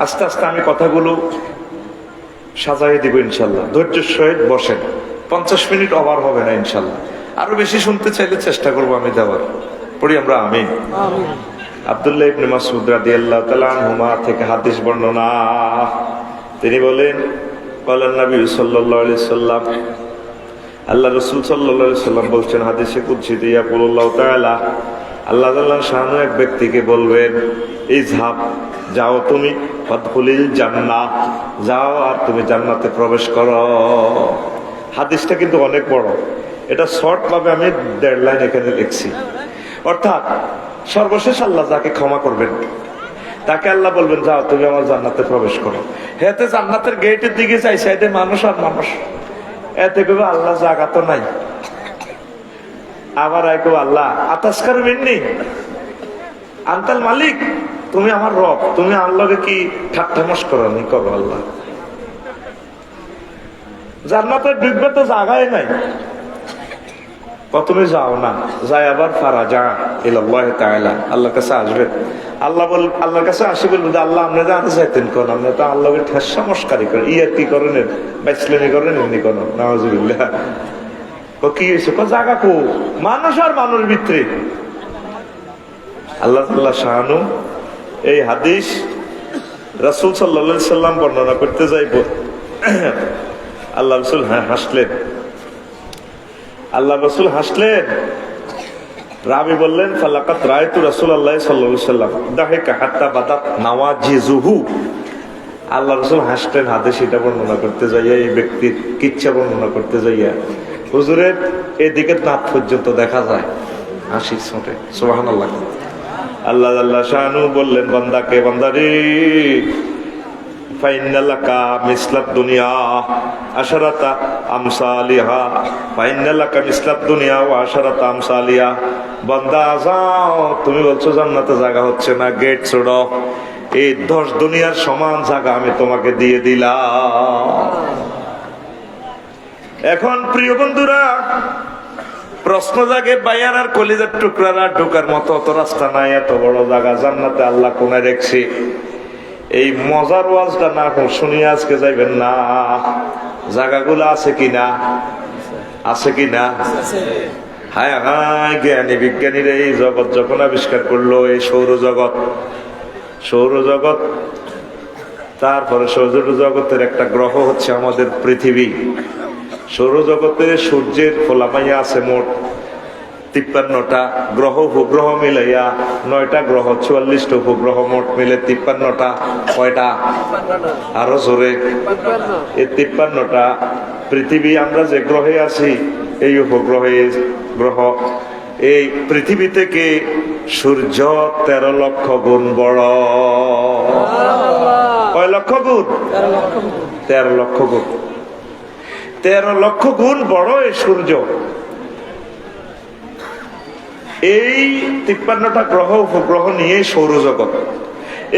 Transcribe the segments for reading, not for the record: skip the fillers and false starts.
আস্তে আস্তে আমি কথাগুলো সাজাই দিব ইনশাল্লাহ। ধৈর্যের সহিত বসেন, 50 মিনিট ওভার হবে না ইনশাল্লাহ। আরো বেশি শুনতে চাইলে চেষ্টা করবো আমি দেওয়ার। পড়ি আমরা আমিন। আব্দুল্লাহ ইবনে মাসউদ রাদিয়াল্লাহু তাআলা আনহুমা থেকে হাদিস বর্ণনা, তিনি বলেন ক্বালান নবী সাল্লাল্লাহু আলাইহি সাল্লাম, আল্লাহ রাসূল সাল্লাল্লাহু আলাইহি সাল্লাম বলছেন হাদিসে কুদসিতে, ইয়াকুলুল্লাহু তাআলা, আল্লাহ তাআলা শানু এক ব্যক্তিকে বলবেন, ইযহাব, যাও তুমি, ফাদখুলিল জান্নাহ, যাও আর তুমি জান্নাতে প্রবেশ করো। হাদিসটা কিন্তু অনেক বড়, এটা শর্ট ভাবে আমি 1.5 লাইন এখানে লিখছি। অর্থাৎ সর্বশেষ আল্লাহ যাকে ক্ষমা করবেন তাকে আল্লাহ বলবেন, যাও তুমি আমার জান্নাতে প্রবেশ করো। হেতে জান্নাতের গেটের দিকে যাই, সাইডে মানুষ আর মানুষ, এতে কেবল আল্লাহ জায়গা তো নাই। আবার আইকো আল্লাহ আতাসকার মিন্নি আন্তাল মালিক, তুমি আমার রব, তুমি আল্লাহকে কি ঠাট্টা মশকরা নি করো? আল্লাহ জান্নাতের ঢুকবে তো জায়গায় নাই, তুমি যাও না, যাই আবার ফারা যা ইলাল্লাহ তাআলা, আল্লাহর কাছে আসবে। আল্লাহর কাছে আসি বলবো যে আল্লাহ আপনি জানতে চাইতেন কোন, আপনি তো আল্লাহকে ঠেসা মস্কারি করেন, ইয়ার কি করেন, বাইসলামি করেন, এমনি কোন, নাউজুবিল্লাহ। কি হয়েছে? জায়গা কো মানুষ আর মানুষ ভিতরে। আল্লাহ তাআলা শানু এই হাদিস রাসূল সাল্লাল্লাহু আলাইহি সাল্লাম বর্ণনা করতে যাইব। আল্লাহ রাসূল হাসলেন। আল্লাহ রাসূল হাসলেন। রাবি বললেন, ফালাকাত রাআইতু রাসূলুল্লাহ সাল্লাল্লাহু আলাইহি সাল্লাম দাহিকা হাত্তা বাদাত নাওয়াজিজুহু। আল্লাহ রাসূল হাসলেন হাদিস এটা বর্ণনা করতে যাইয়া, এই ব্যক্তির কিচ্ছা বর্ণনা করতে যাইয়া হুজুরের এদিকে দাঁত পর্যন্ত দেখা যায় হাসির ছোটে। সুবহানাল্লাহ। আল্লাহ আল্লাহ শানু বললেন বান্দাকে, বান্দারে ফাইন্নালাকা মিসলাত দুনিয়া আশারাতা আমসালিহা, ফাইন্নালাকা মিসলাত দুনিয়া ওয়া আশারাতা আমসালিহা। বান্দা যাও, তুমি বলছো জান্নাতে জায়গা হচ্ছে না, গেট ছোড়ো, এই 10 দুনিয়ার সমান জায়গা আমি তোমাকে দিয়ে দিলাম। এখন প্রিয় বন্ধুরা, প্রশ্ন জাগে বায়ার আর কলিজার টুকরারা ঢোকার মতো অত রাস্তা নাই, এত বড় জায়গা জান্নাতে আল্লাহ কোনায় রেখেছে। এই মজার ওয়াজটা না শুনিয়ে আজকে যাইবেন না। জায়গাগুলো আছে কিনা? আছে কিনা? হায় হায়, জ্ঞানী বিজ্ঞানীরা এই জগৎ যখন আবিষ্কার করলো, এই সৌরজগৎ, তারপরে সৌরজগতের একটা গ্রহ হচ্ছে আমাদের পৃথিবী। সৌরজগতে সূর্যের ফোলামাইয়া আছে মোট 53টা গ্রহ, উপগ্রহ মিলাইয়া 9টা গ্রহ, 44টা উপগ্রহ, মোট মিলে 53টা। কয়টা? আরো জোরে। এই 53টা পৃথিবী, আমরা যে গ্রহে আছি এই উপগ্রহে গ্রহ, এই পৃথিবী থেকে সূর্য 13 লক্ষ গুণ বড়। কয় লক্ষ গুণ? 13 লক্ষ গুণ। 13 লক্ষ গুণ বড় এই সূর্য। এই 53টা গ্রহ উপগ্রহ নিয়ে সৌরজগৎ।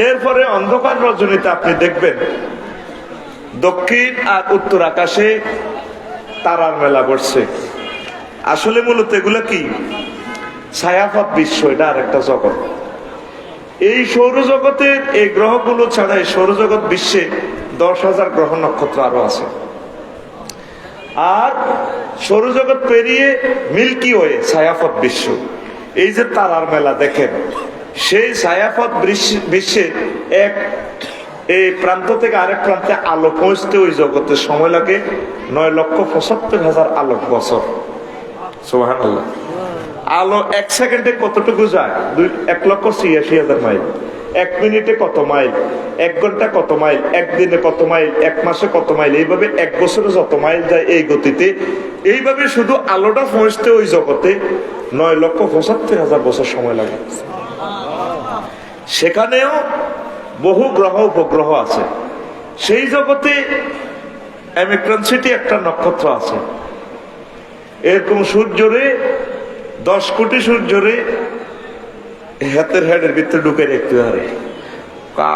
এরপরে অন্ধকার রজনীতে আপনি দেখবেন দক্ষিণ আর উত্তর আকাশে তারার মেলা বসছে। আসলে মূলত এগুলো কি? ছায়াপথ বিশ্ব, এটা আর একটা জগৎ। এই সৌরজগতের এই গ্রহগুলো ছাড়া এই সৌরজগৎ বিশ্বে 10,000 গ্রহ নক্ষত্র আরো আছে। আর সৌরজগৎ পেরিয়ে মিল্কি ওয়ে, ছায়াপথ বিশ্ব, এই যে তারার মেলা দেখেন, সেই ছায়াপথ বিশ্বে এই প্রান্ত থেকে আরেক প্রান্তে আলো পৌঁছতে ওই জগতের সময় লাগে 9,75,000 আলোক বছর। সুবহানাল্লাহ। আলো 1 সেকেন্ডে কতটুকু যায়? 1,86,000 মাইল। 1 মিনিটে কত মাইল? 1 ঘন্টা কত মাইল? 1 দিনে কত মাইল? 1 মাসে কত মাইল? এইভাবে 1 বছরে যত মাইল যায় এই গতিতে, এইভাবে শুধু আলোটা পৌঁছতে ওই জগতে 9,75,000 বছর সময় লাগে। সেখানেও বহু গ্রহ উপগ্রহ আছে। সেই জগতে অ্যামিক্রন সিটি একটা নক্ষত্র আছে। এরকম সূর্যরে 10 কোটি সূর্যরে হাতের হেডের ভিতরে ঢুকে দেখতে পারে।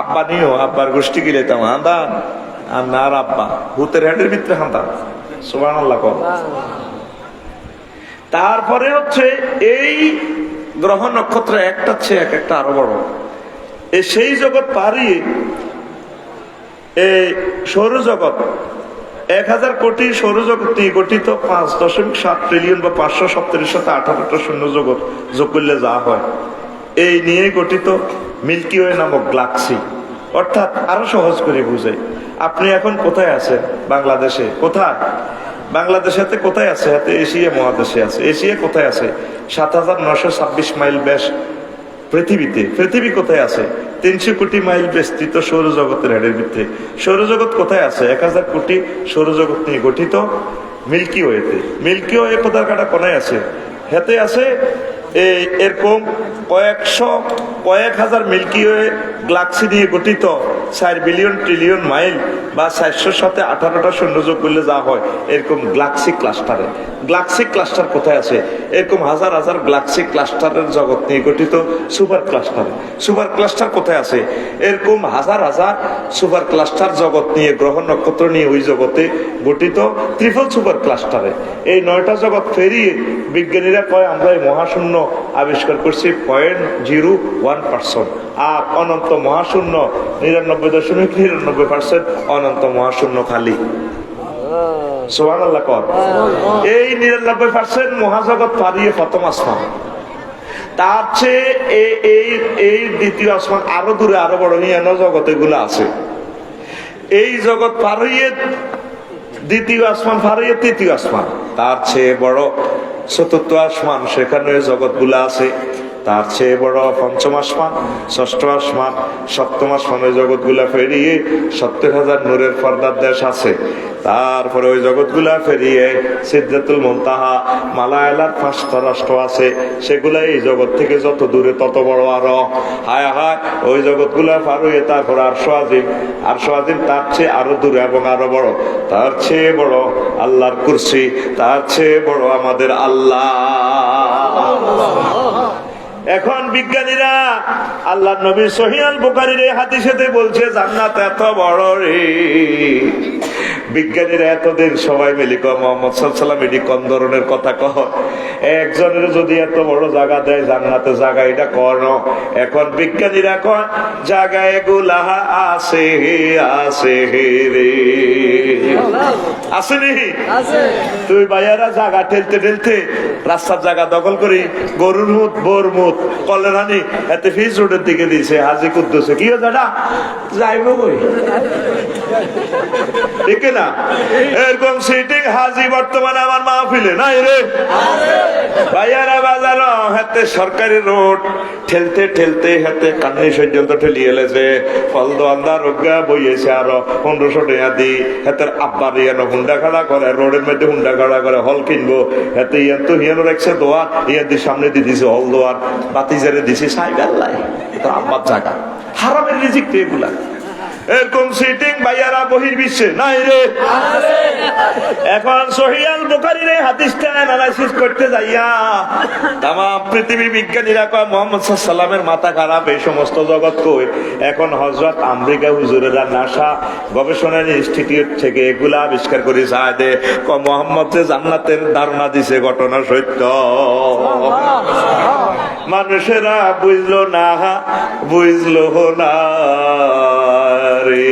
আব্বা নিও, আব্বার গোষ্ঠী গিলে তাম হান্দান আর না আব্বা হুতের হেডের ভিতরে হান্দান। সুবহানাল্লাহ। তারপরে হচ্ছে এই গ্রহ নক্ষত্র একটা চেয়ে এক একটা আরো বড়। সেই জগৎ পারিয়ে এই সৌরজগৎ 1000 কোটি সৌরজগৎ নিয়ে গঠিত 5.7 ট্রিলিয়ন বা 537 শূন্য জগৎ যোগ করলে যা হয় এই নিয়ে গঠিত মিল্কি ওয়ে নামক গ্যালাক্সি। অর্থাৎ আরো সহজ করে বুঝাই, আপনি এখন কোথায় আছেন? বাংলাদেশে। কোথায়? বাংলাদেশে কোথায় আছে? হাতে এশিয়া মহাদেশে আছে। এশিয়া কোথায় আছে? 7926 মাইল ব্যাস পৃথিবীতে। পৃথিবী কোথায় আছে? 300 কোটি মাইল বিস্তৃত সৌরজগতের হেডের ভিতরে। সৌরজগৎ কোথায় আছে? 1000 কোটি সৌরজগৎ নিয়ে গঠিত মিল্কি ওয়েতে। মিল্কি ওয়ে কোথার কাটা কোনায় আছে? হেতে আছে এরকম কয়েক হাজার মিল্কি ওয়ে গ্যালাক্সি নিয়ে গঠিত 4 বিলিয়ন ট্রিলিয়ন মাইল বা 400 সাথে 18টা শূন্যযোগ করলে যা হয় এরকম গ্যালাক্সি ক্লাস্টারে। গ্যালাক্সি ক্লাস্টার কোথায় আছে? এরকম হাজার হাজার গ্যালাক্সি ক্লাস্টারের জগৎ নিয়ে গঠিত সুপার ক্লাস্টারে। সুপার ক্লাস্টার কোথায় আছে? এরকম হাজার হাজার সুপার ক্লাস্টার জগৎ নিয়ে, গ্রহ নক্ষত্র নিয়ে ওই জগতে গঠিত ট্রিপল সুপার ক্লাস্টারে। এই 9টা জগৎ পেরিয়ে বিজ্ঞানীরা কয় আমরা এই মহাশূন্য আবিষ্কার করছি 0.01%। আর অনন্ত মহাশূন্য 99.99% অনন্ত মহাশূন্য খালি। সুবহানাল্লাহ কর। এই 99% মহাজগৎ পারিয়ে প্রথম আসমান। তার চেয়ে এই দ্বিতীয় আসমান আরো দূরে আরো বড় হিয়ানো জগৎ এগুলো আছে। এই জগৎ পার হইয়ে দ্বিতীয় আসমান পার হইয়ে তৃতীয় আসমান, তার চেয়ে বড় চতুর্থ আসমান, সেখানে জগৎগুলা আছে। তার চেয়ে বড় পঞ্চম আসমান, ষষ্ঠ আসমান, সপ্তম আসমানের জগৎগুলা পেরিয়ে 70,000 নূরের পর্দার দেশ আছে। তারপরে ওই জগৎগুলা পেরিয়ে সিদরাতুল মুনতাহা, মালায়ালার 5টা রাষ্ট্র আছে। সেগুলা এই জগৎ থেকে যত দূরে তত বড় আরো। হায় হায়, ওই জগৎগুলা পার হয়ে তারপর আরশে আজিম। আরশে আজিম তার চেয়ে আরো দূরে এবং আরো বড়। তার চেয়ে বড় আল্লাহর কুরসি, তার চেয়ে বড় আমাদের আল্লাহ। এখন বিজ্ঞানীরা আল্লাহ নবী সহিহ আল বুখারীর এই হাদিসেতে বলছে জান্নাত এত বড় রে। বিজ্ঞানীরা এতদিন সবাই মিলে মুহাম্মদ সাল্লাল্লাহু আলাইহি ওয়াসাল্লাম এটি কোন ধরনের কথা কহ, একজনের যদি এত বড় জায়গা দেয় জান্নাতে জায়গা এটা কোন। এখন বিজ্ঞানীরা কয় জায়গা এগুলা আছে আছে রে, আছে নি? তুই ভাইয়ারা জায়গা ঠেলতে ঠেলতে রাস্তার জায়গা দখল করি গরুর মুত বোর মুত কলেরানি এতে ফিজ রোডের দিকে দিয়েছে হাজি কুদ্দুসে। কি দাদা যাইব কই? ঠিক না? এরকম সিটিং হাজি বর্তমানে আমার মাহফিলে নাই রে ভাইয়ারা। বাজার হাতে সরকারি রোড ঠেলতে ঠেলতে হাতে কান্নি পর্যন্ত ঠেলিয়ে এলেছে। ফল দোয়ান্দা রোগা বইয়েছে আরো 1500 টাকা দি। হাতের আব্বার ইয়ানো হুন্ডা খাড়া করে, রোডের মধ্যে হুন্ডা খাড়া করে হল কিনবো। হাতে ইয়ান তো হিয়ানো রাখছে দোয়ার, ইয়ার দিয়ে সামনে দিয়ে দিছে হল দোয়ার, বাতি জেরে দিছে সাইকেল লাই। এটা আব্বার জায়গা, হারামের রিজিক তো এগুলা। এরকম সিটিং ভাইয়ারা বহির্বিশ্বে নাই রে। এখন সহিহ আল বুখারীর এই হাদিসটা অ্যানালাইসিস করতে যাইয়া তামাম পৃথিবীর বিজ্ঞানীরা কয় মুহাম্মদ সাল্লাল্লাহু আলাইহি ওয়াসাল্লামের মাথা খারাপ, এই সমস্ত জগৎ কই। এখন হযরত আমেরিকা হুজুরেরা নাসা গবেষণা ইনস্টিটিউট থেকে এগুলা আবিষ্কার করে যায় দে মুহাম্মদ যে জান্নাতের ধারণা দিছে ঘটনা সত্য। মানুষেরা বুঝলো না, বুঝলো না রে।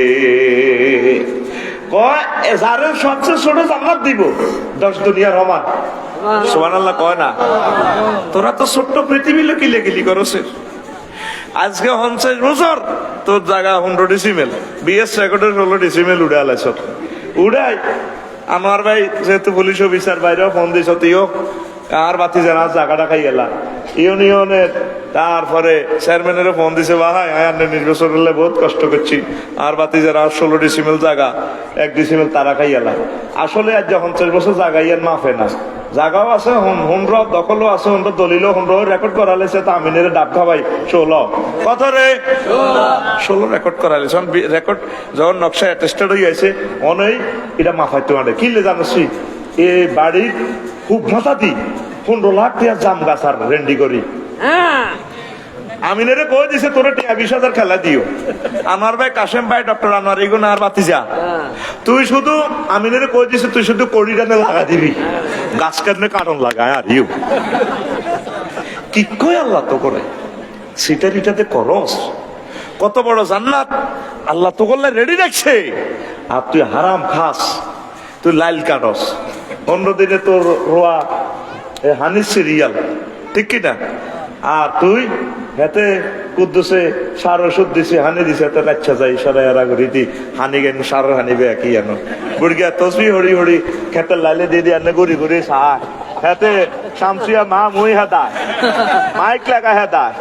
যারে সবচেয়ে ছোট জান্নাত দিব 10 দুনিয়ার সমান। সুবহানাল্লাহ কয় না? তোরা তো ছোট্ট পৃথিবী লকিলে গিলি করছে। আজকে 50 বছর তোর জায়গা 100 ডিসিমেল, বিএস রেকর্ডের 16 ডিসিমেল উড়ে আলাইছ। উড়াই আমার ভাই যেহেতু পুলিশ অফিসার বাইরেও ফোন দিছ, তুইও আর বাতি জানা জায়গাটা খাই গেলা ইউনিয়নের। তারপরে চেয়ারম্যানেরও ফোন দিছে, ভাই নির্বাচন হলে বহুত কষ্ট করছি, আর বাতি যারা 16 ডিসিমেল জায়গা 1 ডিসিমেল তারা খাই গেলা। আসলে আজ 50 বছর জায়গা ইয়ার মাফে না, জায়গাও আছে হুন্ড্র দখলও আছে, হুন্ড্র দলিলও হুন্ড্র রেকর্ড করা লেছে। তা আমিনের ডাব খাবাই 16 কত রে 16 রেকর্ড করা লেছে। রেকর্ড যখন নকশা অ্যাটেস্টেড হয়ে আছে অনেক এটা মাফাইতে মানে কিনলে জানোসি এই বাড়ির খুব মাথা দি 15 লাখ টাকা জাম গাছ আর রেন্ডি করি। আমিনের কই দিছে তোরে 20,000 খেলা দিও। আমার ভাই কাশেম ভাই ডক্টর আনোয়ার এগুন আর বাতিজা, তুই শুধু আমিনের কই দিছে তুই শুধু কড়িটানে লাগা দিবি, গাছ কাটনে কারণ লাগায় আর ইউ কি কই আল্লাহ তো করে সিটারিটাতে করস কত বড় জান্নাত আল্লাহ তো করলে রেডি রাখছে। আর তুই হারাম খাস, তুই লাইল কাটস, অন্যদিনে তোর রোয়া হানি সিরিয়াল, ঠিক কিনা? আর তুই হেতে কুদ্দুসে সার ওষুধ দিছে, হানি দিছে, এত কাচ্ছা যাই সারাই রীতি হানি গেন সার হানিবে একই জানো বুড়িয়া তসবি হরি হরি খেতের লাইলে দিয়ে দিয়ে ঘুরি ঘুরি সার হেতে শামসিয়া মা মুই হেদায় মাইক লাগা হেদায়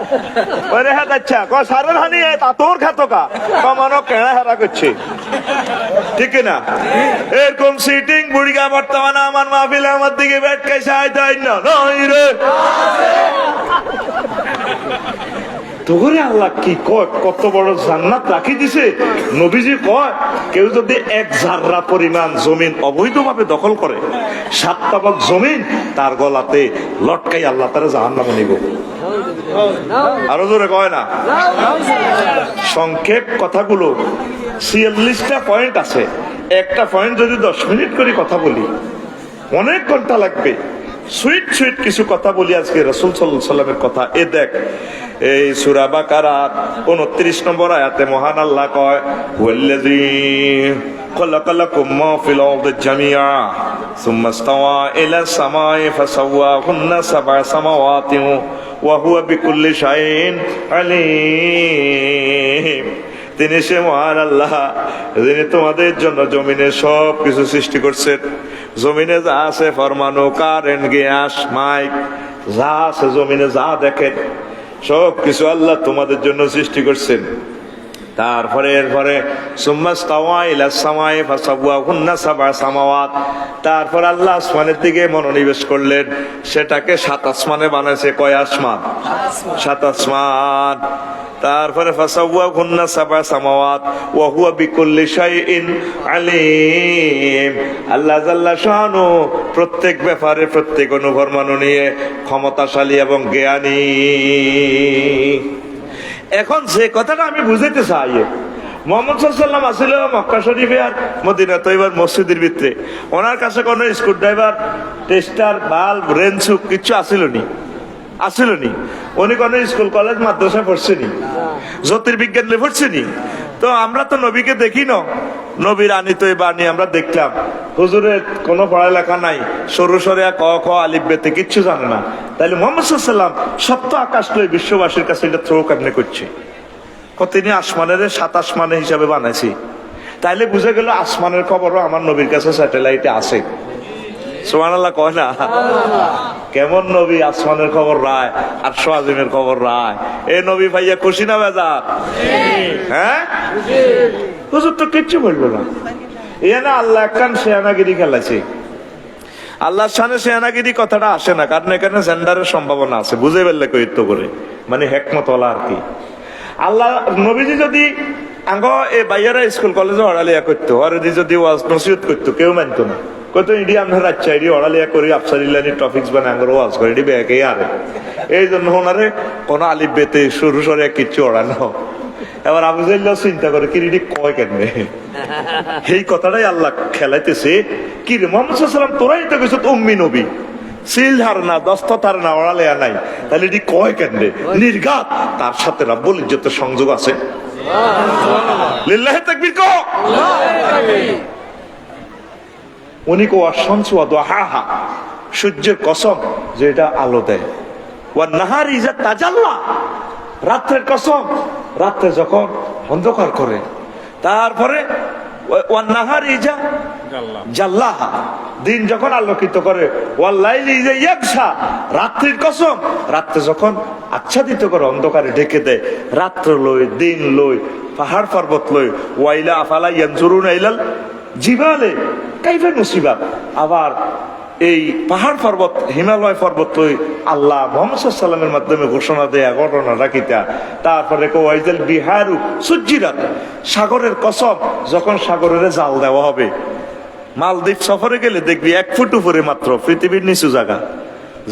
ওরে হেদাচ্ছা ক সারের হানি তা তোর খাতকা কমানো কেনা হেরা করছে, ঠিক না? এরকম সিটিং বুড়িয়া বর্তমানে আমার মাহফিলে আমার দিকে ব্যাট খাইছে আইতাই না নই রে তোরে আল্লাহ কি কয় কত বড় জান্নাত রাখি দিছে। নবীজি কয় কেউ যদি এক জাররা পরিমাণ জমিন অবৈধভাবে দখল করে 7 তাবক জমিন তার গলাতে লটকাই আল্লাহ তারা জাহান্নামে নিব। আরো জোরে কয় না? সংক্ষেপ কথাগুলো 46টা পয়েন্ট আছে, একটা পয়েন্ট যদি 10 মিনিট করে কথা বলি অনেক ঘন্টা লাগবে। সুইট সুইট কিছু কথা বলি আজকে রাসূল সাল্লাল্লাহু আলাইহি সাল্লামের কথা। এ দেখ, এই সূরা বাকারা 29 নম্বর আয়াতে মহান আল্লাহ কয় ওয়াল্লাযী খালাকালাকুম মা ফিল আরদি জামিআ সুম্মা ইসতাওয়া ইলাস সামাই ফাসাওয়াহুন্না সাবআ সামাওয়াতিন ওয়া হুয়া বিকুল্লি শাইইন আলীম। তিনি সে মহান আল্লাহ যিনি তোমাদের জন্য জমিনে সব কিছু সৃষ্টি করছেন। জমিনে যা আছে ফরমানো, কারেন্ট, গ্যাস, মাইক, যা আছে জমিনে যা দেখেন সব কিছু আল্লাহ তোমাদের জন্য সৃষ্টি করছেন। তারপরে এরপরে তারপর আল্লাহ আসমানের দিকে মনোনিবেশ করলেন, সেটাকে 7 আসমানে বানাইছে। কয় আসমান? 7 আসমান। তারপরে ফাসাওয়াহুন্না সাবআ সামাওয়াত ওয়া হুয়া বিকুল্লি শাইইন আলীম। আল্লাহ জাল্লা শানু প্রত্যেক ব্যাপারে প্রত্যেক অনুভরমানু নিয়ে ক্ষমতাশালী এবং জ্ঞানী। এখন যে কথাটা আমি বুঝাইতে চাই, মুহাম্মদ সাল্লাল্লাহু আলাইহি ওয়াসাল্লাম আসলে মক্কা শরীফে আর মদিনা তৈবার মসজিদের ভিতরে, ওনার কাছে কোনো স্ক্রু ড্রাইভার, টেস্টার, বাল্ব, রেঞ্চুক কিছু আসিল নি। উনি কোনো স্কুল কলেজ মাদ্রাসা পড়ছেনি, জ্যোতির্বিজ্ঞান নিয়ে পড়ছেনি। তো আমরা তো নবীকে দেখি না, নবীর আনিত এই বাণী আমরা দেখলাম। হুজুরের কোনো পড়ালেখা নাই, সরু সরে ক খ আলিফ বেতে কিচ্ছু জানে না। তাইলে মুহাম্মদ সাল্লাল্লাহু আলাইহি ওয়াসাল্লাম সপ্ত আকাশ লই বিশ্ববাসীর কাছে এটা থ্রো কেমনে করছে? তিনি আসমানের 7 আসমানে হিসাবে বানাইছি। তাইলে বুঝে গেল আসমানের খবরও আমার নবীর কাছে স্যাটেলাইটে আছে। সুবহানাল্লাহ কয় না? কেমন নবী আসমানের খবর রায়, আর সোয়াজিমের খবর রায়। এই নবী ভাইয়া খুশি না বেজার? হ্যাঁ, হুজুর তো কিচ্ছু বললো না। এখানে আল্লাহ একখান শেয়ানাগিরি খেলাছে। আল্লাহর সামনে শেয়ানাগিরি কথাটা আসে না, কারণ এখানে জেন্ডারের সম্ভাবনা আছে। বুঝে ফেললে কইতো করে, মানে হেকমত ওলা আর কি। আল্লাহ নবীজি যদি আঙ্গ এই বাইয়ারা স্কুল কলেজে হড়ালিয়া করতো, হরেদি যদি ওয়াজ নসিহত করতো, কেউ মানতো না। কত ইডি আমরা রাচ্চা ইডি হড়ালিয়া করি আফসারিল্লানি টপিক্স বানায় আঙ্গর ওয়াজ করে, ইডি বেকে আরে। এই জন্য ওনারে কোন আলিফ বেতে সরু সরে কিচ্ছু ওড়ানো। এবার আবু জাহল চিন্তা করে কি ইডি কয় কেমনে, এই কথাটাই আল্লাহ খেলাইতেছে। কি রে মুহাম্মদ সাল্লাল্লাহু আলাইহি ওয়াসাল্লাম, তোরাই তো কিছু উম্মি নবী, সিল ধার না, দস্তত ধার না, ওড়ালেয়া নাই, তাহলে এটি কয় কেমনে? নির্ঘাত তার সাথে রাব্বুল ইজ্জতের সংযোগ আছে। লিল্লাহি তাকবীর কো। উনি কো আশ-শামসু ওয়া দুহাহা, সূর্যের কসম যে এটা আলো দেয়। ওয়ান নাহারি ইযা তাজাল্লা, রাতের কসম রাতে যখন অন্ধকার করে। তারপরে ওয়ান নাহারি ইযা জাল্লাহা, দিন যখন আলোকিত করে। ওয়াল লাইলি ইযা ইয়াগশা, রাত্রির কসম রাতে যখন আচ্ছাদিত করে, অন্ধকারে ঢেকে দেয়। রাত্র লই, দিন লই, পাহাড় পর্বত লই। ওয়াইলা আফালা ইয়ানজুরুনা ইলাল জিবালে কাইফা নুসিবাত। আবার এই পাহাড় পর্বত, হিমালয় পর্বত লই আল্লাহ মুহাম্মদ সাল্লাল্লাহু আলাইহি ওয়াসাল্লামের মাধ্যমে ঘোষণা দেয়া ঘটনা রাখিতা। তারপরে ওয়াইজাল বিহারু সুজ্জিরাত, সাগরের কসম যখন সাগরের জাল দেওয়া হবে। মালদ্বীপ সফরে গেলে দেখবি 1 ফুট উপরে মাত্র, পৃথিবীর নিচু জায়গা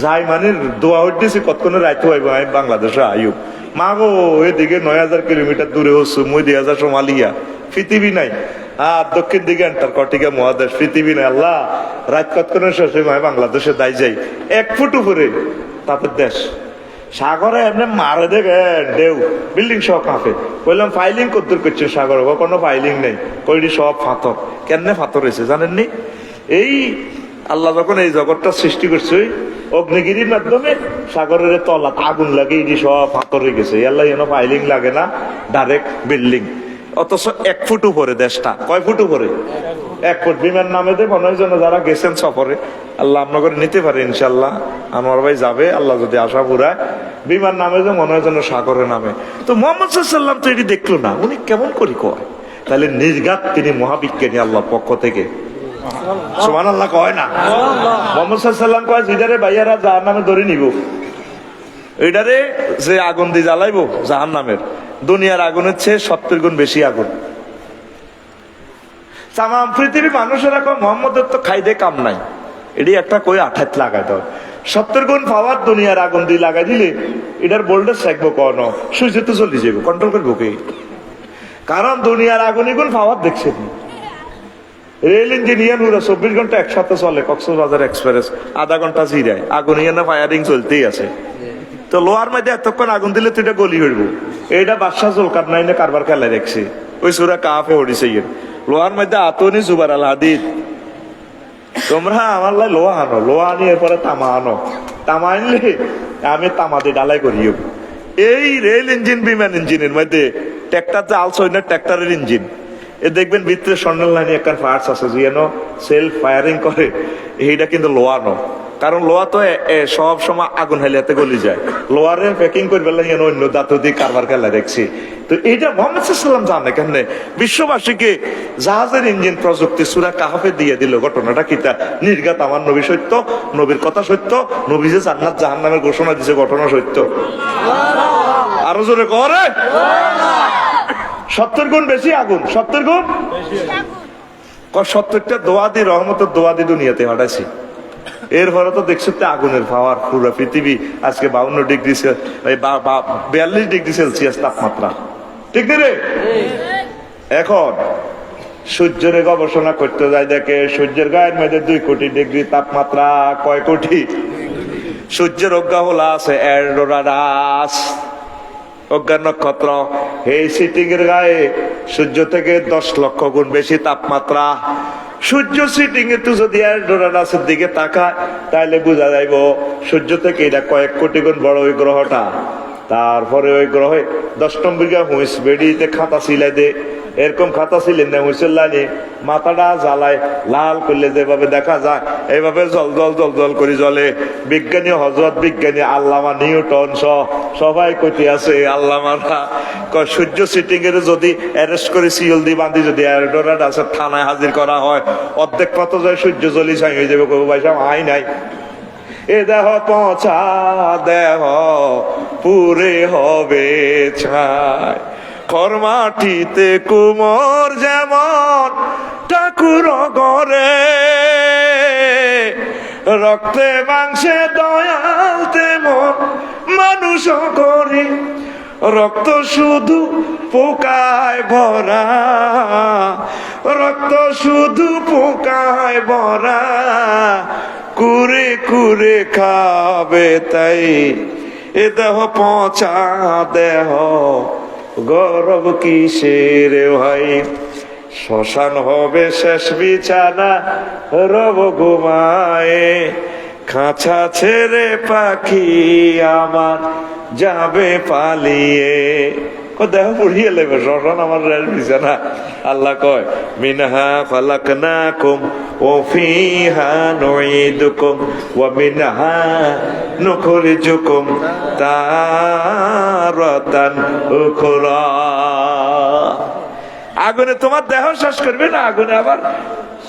যাই, মানে দোয়া হইতেছি কতক্ষণে রাইতে হইব। আমি বাংলাদেশে আয়ুব মা গো, এদিকে 9000 কিলোমিটার দূরে হচ্ছে, মুই 2000 সোমালিয়া, পৃথিবী নাই। আর দক্ষিণ দিকে অ্যান্টার্কটিকা মহাদেশ, পৃথিবী নাই। আল্লাহ রাত কতক্ষণের শেষে বাংলাদেশে দায় যাই 1 ফুট উপরে তাদের দেশ। সাগরে এমনি মারে দেখেন ঢেউ, বিল্ডিং সব কাঁপে। বললাম ফাইলিং কদ্দুর করছে সাগরে? কোনো ফাইলিং নেই, কইটি সব ফাথর। কেমনে ফাথর হয়েছে জানেননি? এই আল্লাহ যখন এই জগৎটা সৃষ্টি করছে অগ্নিগিরির মাধ্যমে সাগরের তলা আগুন লাগে, এটি সব ফাথর হয়ে গেছে। আল্লাহ যেন ফাইলিং লাগে না, ডাইরেক্ট বিল্ডিং। অথচ 1 ফুট উপরে দেশটা। কয় ফুট উপরে? 1 ফুট। বিমান নামে দে মনে হয় যেন যারা গেছেন সফরে, আল্লাহ আপনার করে নিতে পারে ইনশাল্লাহ। আমার ভাই যাবে, আল্লাহ যদি আশা পুরায়। বিমান নামে যে মনে হয় যেন সাগরে নামে। তো মোহাম্মদ সাল্লাম তো এটি দেখলো না, উনি কেমন করি কয়? তাহলে নির্ঘাত তিনি মহাবিজ্ঞানী আল্লাহর পক্ষ থেকে। সুবহানাল্লাহ কয় না? মোহাম্মদ সাল্লাম কয় জিদারে ভাইয়ারা জাহান্নামে ধরে নিব, এটারে যে আগুন দিয়ে জ্বালাইবো জাহান্নামের, দুনিয়ার আগুনের চেয়ে 70 গুণ বেশি আগুন। তামাম পৃথিবী মানুষেরা কয় মোহাম্মদের তো খাইদে কাম নাই, এটি একটা কই 28 লাগাই দাও। 70 গুণ পাওয়ার দুনিয়ার আগুন দিয়ে লাগাই দিলে এটার ভোল্টেজ থাকবো কোন সুইচে তো চলে যাবো, কন্ট্রোল করবো কে? কারণ দুনিয়ার আগুন গুণ পাওয়ার দেখছেন। রেল ইঞ্জিনিয়ার 24 ঘন্টা একসাথে চলে, কক্সবাজার এক্সপ্রেস আধা ঘন্টা জিরায়, আগুন না ফায়ারিং চলতেই আছে। তো লোহার মধ্যে এতক্ষণ আগুন দিলে তো এটা গলি হইব। এইটা বাদশাহ জুলকার নাইনে কারবার খেলা দেখছি, ওই সুরা কাফে হরিছে। লোহার মধ্যে আতনি জুবার আল হাদিদ। তোমরা আমার লাই লোহা আনো, লোহা আনি এরপরে তামা আনো, তামা আনলে আমি তামা দিয়ে ডালাই করিও। এই রেল ইঞ্জিন বিমান ইঞ্জিনের মধ্যে ট্র্যাক্টর যে আলস না, ট্র্যাক্টরের ইঞ্জিন এ দেখবেন ভিতরে স্বর্ণের লাইনে একটা পার্টস আছে যেন সেলফ ফায়ারিং করে, এইটা কিন্তু লোহা নো। কারণ লোহা তো সব সময় আগুন হাইলাতে গলি যায়, লোহারে প্যাকিং করবে অন্য ধাতু দিয়ে কারবার খেলা দেখছি। তো এইটা মোহাম্মদ সাল্লাম জানে কেমনে? বিশ্ববাসীকে জাহাজের ইঞ্জিন প্রযুক্তি সূরা কাহাফে দিয়ে দিল। ঘটনাটা কিটা? নির্ঘাত আমার নবী সত্য, নবীর কথা সত্য, নবী যে জান্নাত জাহান্নামের ঘোষণা দিছে ঘটনা সত্য। আরো জোরে করে 70 গুণ বেশি আগুন, 70 গুণ 70টা দোয়া দি রহমতের দোয়া দি দুনিয়াতে হাঁটাইছি। এরপরে তো দেখছো আগুনের পাওয়ার পুরো পৃথিবী আজকে 52 ডিগ্রি 42 ডিগ্রি সেলসিয়াস তাপমাত্রা, ঠিক রে? এখন সূর্যের গবেষণা করতে যায়, দেখে সূর্যের গায়ের মধ্যে 2 কোটি ডিগ্রি তাপমাত্রা। কয় কোটি? সূর্যের অজ্ঞা হলা আছে এন্ডোরাডাস, অজ্ঞা নক্ষত্র। এই সিটিং এর গায়ে সূর্য থেকে 10 লক্ষ গুণ বেশি তাপমাত্রা। সূর্য সিটিং এ তো যদি এন্ডোরাডাসের দিকে তাকায় তাহলে বোঝা যাইব সূর্য থেকে এটা কয়েক কোটি গুণ বড় ওই গ্রহটা। তারপরে ওই গ্রহে 10 নম্বর হুঁস বেড়িতে খাতা সিলাই দে, এরকম খাতা ছিলেন না হুঁসেল্লানি মাথাটা জ্বালায় লাল করলে যেভাবে দেখা যায় এইভাবে জল জল জল জল করে জ্বলে। বিজ্ঞানী হজরত বিজ্ঞানী আল্লামা নিউটন সবাই কইতে আছে আল্লামারা সূর্য সিটিং এর যদি অ্যারেস্ট করে সিল দি বাঁধি যদি এন্ডোরাডাসের থানায় হাজির করা হয়, অর্ধেক কত যায় সূর্য জলি ছাই হয়ে যাবে। কবু ভাই সাহেব আই নাই, এ দেহ পচা দেহ পুরে হবে ছাই, খরমাটিতে কুমোর যেমন ঠাকুর গড়ে, রক্তে মাংসে দয়াল তেমন মানুষ করে, রক্ত শুধু পোকায় ভরা, রক্ত শুধু পোকায় ভরা, কুরে কুরে খাবে তাই এ দেহ পচা দেহ গৌরব কিসের ভাই, শ্মশান হবে শেষ বিছানা রব ঘুমায়ে, খাঁচা ছেড়ে পাখি আমার যাবে পালিয়ে। দেহ পুড়িয়ে লেবে শ্মশান আমার বিছানা। আল্লাহ কয় মিনহা খালাকনাকুম ওয়া ফিহা নুঈদুকুম ওয়া মিনহা নুখরিজুকুম তারাতান উখরা। আগুনে তোমার দেহ শেষ করবে না, আগুনে আবার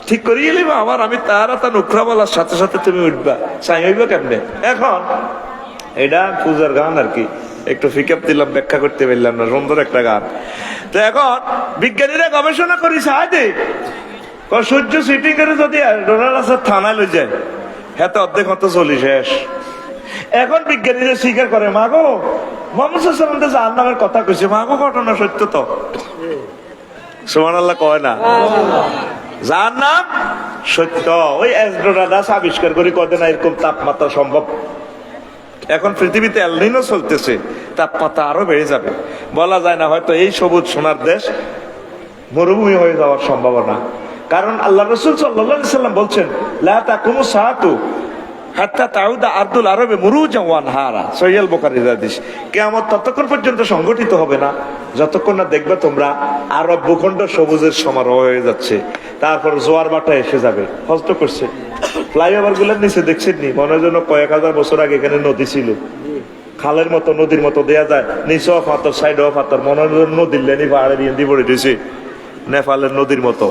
ঠিক করিয়ে নেবে আবার আমি তারাতান উখরা বলার সাথে সাথে তুমি উঠবা। চাই হইবা কেমনে? এখন এটা পূজার গান আর কি, একটু ফিকাপ দিলাম, ব্যাখ্যা করতে পারলাম না, সুন্দর একটা গান। তো এখন বিজ্ঞানীরা গবেষণা করেছে আজে সূর্য সিটিং করে যদি ডোনাল্ড থানায় লই যায় হাতে অর্ধেক মতো চলি শেষ। এখন বিজ্ঞানীরা স্বীকার করে মাগো মোহাম্মদ সাল্লাল্লাহু আলাইহি ওয়াসাল্লাম জাহান্নামের কথা কইছে, মাগো ঘটনা সত্য তো। সুবহানাল্লাহ কয় না? জাহান্নাম সত্য। ওই এন্ডোরাডাস আবিষ্কার করে কবে না এরকম তাপমাত্রা সম্ভব, এখন পৃথিবীতে এল নিনো চলতেছে, তাপমাত্রা আরো বেড়ে যাবে। বলা যায় না, হয়তো এই সবুজ সোনার দেশ মরুভূমি হয়ে যাওয়ার সম্ভাবনা। কারণ আল্লাহ রাসূল সাল্লাল্লাহু আলাইহি সাল্লাম বলছেন, লা তাকুমু সাআতু হাত্তা তাউদা আরদুল আরবে মুরুজান ওয়া আনহারা, সহিহ বুখারীর হাদিস। কিয়ামত ততক্ষণ পর্যন্ত সংগঠিত হবে না যতক্ষণ না দেখবে তোমরা আরব ভূখণ্ড সবুজের সমারোহ হয়ে যাচ্ছে। তারপর জোয়ার ভাটা এসে যাবে। হস্ত করছে ফ্লাইওভার গুলোর নিচে দেখছেন নি, মনে হয় যেন কয়েক হাজার বছর আগে এখানে নদী ছিল, খালের মতো নদীর মতো দেয়া যায়, নিচেও পাথর সাইডেও পাথর, মনে হয় নদীর লেনি পাহাড়ে দিয়ে পড়ে দিয়েছে, নেপালের নদীর মতো।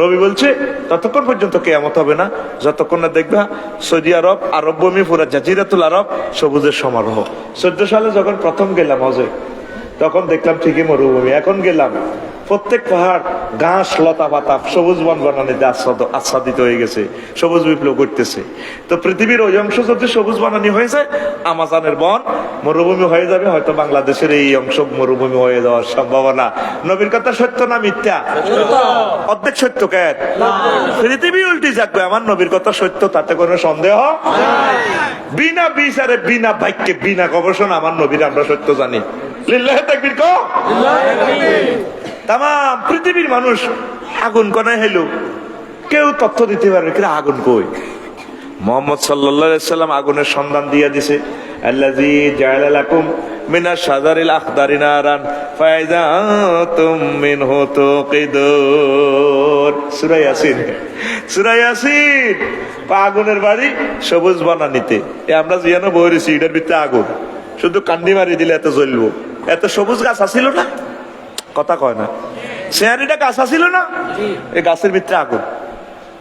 নবী বলছে ততক্ষণ পর্যন্ত কিয়ামত হবে না যতক্ষণ না দেখবা সৌদি আরব, আরব ভূমি, পুরা জাজিরাতুল আরব সবুজের সমারোহ। 14 সালে যখন প্রথম গেলাম হজে, তখন দেখলাম ঠিকই মরুভূমি। এখন গেলাম প্রত্যেক পাহাড় ঘাস লতা পাতা সবুজ বন বনানীতে আচ্ছাদিত হয়ে গেছে, সবুজ বিপ্লব করতেছে। তো পৃথিবীর ওই অংশ যদি সবুজ বনানী হয়ে যায়, আমাজনের বন মরুভূমি হয়ে যাবে, হয়তো বাংলাদেশের এই অংশ মরুভূমি হয়ে যাওয়ার সম্ভাবনা। নবীর কথা সত্য না মিথ্যা? অর্ধেক সত্য। কেন পৃথিবী উল্টি যাবে, আমার নবীর কথা সত্য, তাতে কোনো সন্দেহ। বিনা বিচারে, বিনা বাক্যে, বিনা গবেষণা আমার নবীর আমরা সত্য জানি। লিল্লাহি তাকবীর কও। তাম পৃথিবীর মানুষ আগুন কনে হেলো, কেউ তথ্য দিতে পারবে কিনা আগুন কই। মুহাম্মদ সাল্লাল্লাহু আলাইহি সাল্লাম আগুনের সন্ধান দিয়ে দিছে। আল্লাযী জাআলা লাকুম মিনাশ শাজারিল আখদারি নারান ফাইযা আনতুম মিনহু তুকিদুন। সূরা ইয়াসিন, সূরা ইয়াসিন। আগুনের বাড়ি সবুজ বনানীতে, আমরা জিয়ানো বইরেছি, এটার ভিতরে আগুন, শুধু কান্দি মারি দিলে এত জ্বলবো। এত সবুজ গাছ আসিল না, কথা কয় না, শেয়ারিটা গাছ আসিল না, এই গাছের ভিতরে আগুন।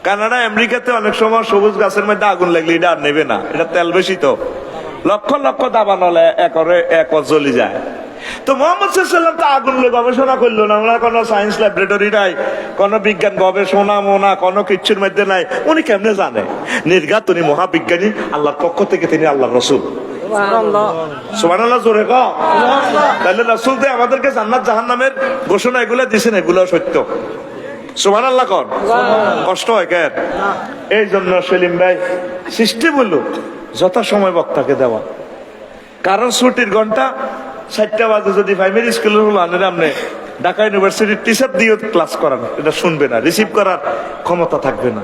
কানাডা আমেরিকাতে অনেক সময় সবুজ গাছের মধ্যে আগুন লাগলে এটা আর নেবে না, এটা তেল বেশি, তো লক্ষ লক্ষ দাবান হলে একর জ্বলি যায়। তো মুহাম্মদ সাল্লাল্লাহু আলাইহি ওয়াসাল্লাম তো আগুন নিয়ে গবেষণা করলো না, ওনার কোনো সায়েন্স ল্যাবরেটরি নাই, কোনো বিজ্ঞান গবেষণা মোনা কোনো কিচ্ছুর মধ্যে নাই। উনি কেমনে জানে? নির্ঘাত উনি মহাবিজ্ঞানী, আল্লাহর পক্ষ থেকে তিনি আল্লাহর রাসূল। সুবহানাল্লাহ, জোরে কও। তাহলে রাসূল যে আমাদেরকে জান্নাত জাহান্নামের ঘোষণা এগুলো দিয়েছেন, এগুলো সত্য। সুবহানাল্লাহ কর। কষ্ট হয় কেন? এই জন্য সেলিম ভাই সিস্টেম হলো যথাসময় বক্তাকে দেওয়া। কারণ ছুটির ঘন্টা 4টা বাজে যদি প্রাইমারি স্কুলের হলো আনেন, আপনি ঢাকা ইউনিভার্সিটির টিচার দিয়েও ক্লাস করান, এটা শুনবে না, রিসিভ করার ক্ষমতা থাকবে না।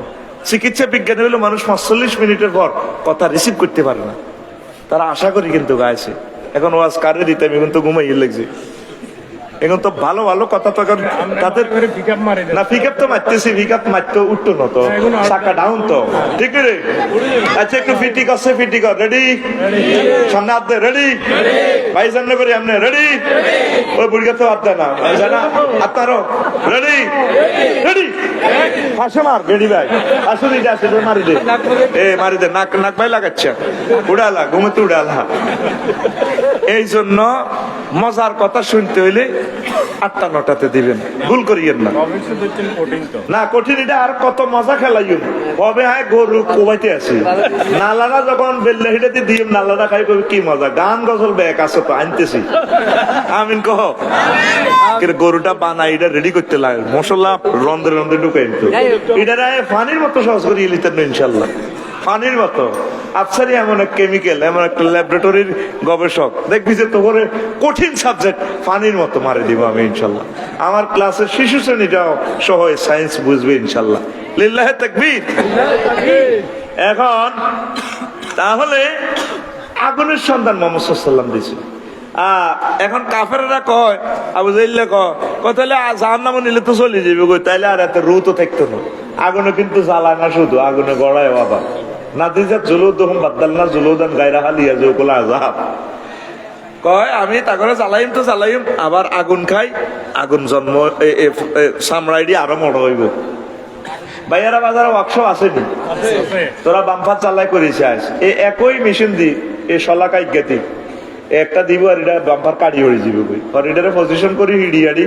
চিকিৎসা বিজ্ঞানী হলো মানুষ 45 মিনিটের পর কথা রিসিভ করতে পারে না। তারা আশা করি কিন্তু গাইছে। এখন ওয়াজ কারে দিতে, আমি এখন তো ঘুমাইয়ে লাগছে, এখন তো ভালো ভালো কথা তো এখন তাদের না, পিকআপ তো মারতেছি, পিকআপ মারতে উঠতো না তো, চাকা ডাউন তো, ঠিক রে? আচ্ছা একটু ফিটি করছে, ফিটি কর, রেডি? সামনে হাত দে, রেডি? ভাই সামনে করি, আপনি রেডি? ওই বুড়ি তো হাত দেয় না, জানা আপনারও রেডি? রেডি? ফাঁসে মার, রেডি ভাই, আসো দিতে আসে, মারি দে, মারি দে, নাক নাক ভাই লাগাচ্ছে, উড়ালা, ঘুমোতে উড়ালা। এই জন্য মজার কথা শুনতে হইলে 8টা 9টাতে দিবেন, ভুল করিয়েন না। না কঠিন, এটা আর কত মজা খেলাইন কবে। হ্যাঁ গরু কোবাইতে আছি, নালারা যখন বেললে হিটাতে দিয়ে নালারা খাই, কবি কি মজা, গান গজল ব্যাগ আছে তো আনতেছি, আমিন কহ। গরুটা বানাই, এটা রেডি করতে লাগে, মশলা রন্ধে রন্ধে ঢুকাই তো, এটা পানির মতো সহজ করিয়ে নিতেন ইনশাল্লাহ, পানির মতো। আফসারি এমন এক কেমিক্যাল, এমন একটা ল্যাবরেটরির গবেষক, দেখবি যে তোমার কঠিন সাবজেক্ট পানির মতো মারে দিব আমি ইনশাল্লাহ। আমার ক্লাসের শিশু শ্রেণীটাও সহ সায়েন্স বুঝবে ইনশাল্লাহ। লিল্লাহি তাকবীর। এখন তাহলে আগুনের সন্ধান মুহাম্মদ সাল্লাল্লাহু আলাইহি ওয়াসাল্লাম দিয়েছে। এখন কাফেররা কয়, আবু জাহেল কয় তাহলে জাহান্নামে নিলে তো চলে যাবে গো, তাইলে আর এত রু তো থাকতো না। আগুনে কিন্তু জ্বালায় না, শুধু আগুনে গড়ায় বাবা। নাতিজা জুলুদুহুম বাদদালনা জুলুদান গায়রাহা লিয়াযুকুল আযাব। কয় আমি তাগরে জ্বালাইম তো জ্বালাইম, আবার আগুন খাই, আগুন জন্ম সামরাইডি আরো মড় হইব। ভাইয়ারা বাজারে ওয়ার্কশপ আসেনি, তোরা বাম্পার চালাই করেছে আস, এই একই মেশিন দি এই শলাকাই গেতি একটা দিব, আর এটা বাম্পার কাটি হয়ে যাবে বই, আর এটারে পজিশন করি হিডিয়াডি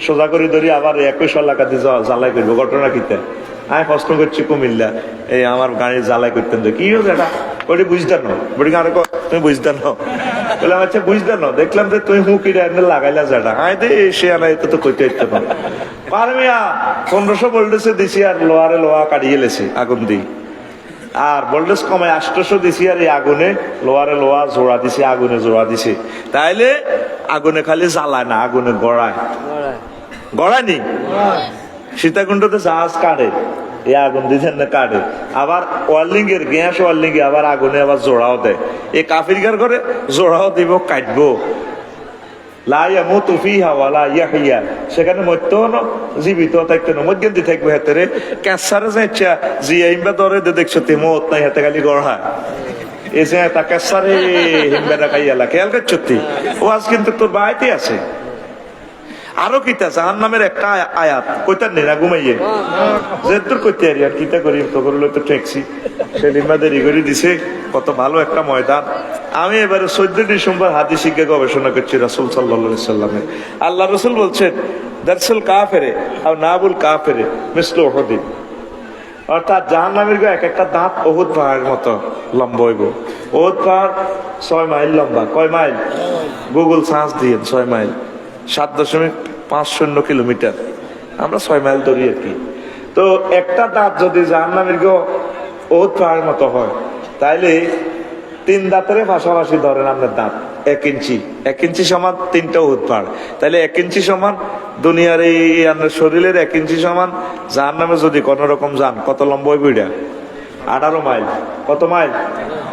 সোজা করে ধরি, আবার একই শলাকা দিয়ে জ্বালাই করবো। ঘটনা কিতে আমি প্রশ্ন করছি কুমিল্লা, এই আমার গাড়ির জ্বালাই করতেন তো কি হচ্ছে এটা, ওটি বুঝতে না বলি, আরে তুমি বুঝতে না বললাম, আচ্ছা বুঝতে না, দেখলাম যে তুমি হুকিটা লাগাইলা যেটা আয় দে, সে আনা এত তো কইতে ইচ্ছে না পারমিয়া 1500 ভোল্টেজে দিছি, আর লোহারে লোহা কাটিয়ে লেছি আগুন দিই। আর ভোল্টেজ কমে 800 দিছি, আর এই আগুনে লোহারে লোহা জোড়া দিছে, আগুনে জোড়া দিছে। তাইলে আগুনে খালি জ্বালায় না, আগুনে গড়ায়। গড়ায়নি? সীতাকুণ্ডতে জাহাজ কাটে, এই আগুন দিচ্ছেন না কাটে, আবার ওয়ার্লিং এর গ্যাস ওয়ার্লিং এ আবার আগুনে আবার জোড়াও দেয়। এই কাফিরগার করে জোড়াও দিব, কাটবো। সেখানে মরতেও না, জীবিত থাকতে না, মধ্যে থাকবে হাতেরে ক্যান্সারে যাইছা জিয়া হিমবা ধরে দেখছো তে মত নাই, হাতে খালি গড়া এই যে তা ক্যান্সারে হিমবাটা খাইয়ালা, খেয়াল করছো? ও আজ কিন্তু তোর বাড়িতে আছে। আরো কিতা জাহান্নামের একটা আয়াত কইতার নেই না, ঘুমাইয়ে যে তোর কইতে আর কিতা করি, তো করলো তো ট্যাক্সি সেদিন বা দেরি করে দিছে। কত ভালো একটা ময়দান। আমি এবারে 14 ডিসেম্বর হাদিস শিক্ষা গবেষণা করছি রাসূল সাল্লাল্লাহু আলাইহি সাল্লামের। আল্লাহ রাসূল বলছেন দারসুল কাফেরে আর নাবুল কাফেরে মিসলু উহুদ, অর্থাৎ জাহান্নামের এক একটা দাঁত উহুদ পাহাড়ের মতো লম্বা হইব। উহুদ পাহাড় 6 মাইল লম্বা। কয় মাইল? গুগল সার্চ দিয়ে 6 মাইল, 7.50 কিলোমিটার। আমরা 6 মাইল ধরি আর কি। তো একটা দাঁত যদি জাহান্নামের উহুদ পাহাড়ের মতো হয়, তাইলে 3 দাঁতের পাশাপাশি ধরেন আপনার দাঁত 1 ইঞ্চি, 1 ইঞ্চি সমান 3টা উহুদ পাহাড়। তাইলে 1 ইঞ্চি সমান দুনিয়ার এই আপনার শরীরের 1 ইঞ্চি সমান জাহান্নামে যদি কোন রকম যান, কত লম্বা হইব এটা? 18 মাইল। কত মাইল?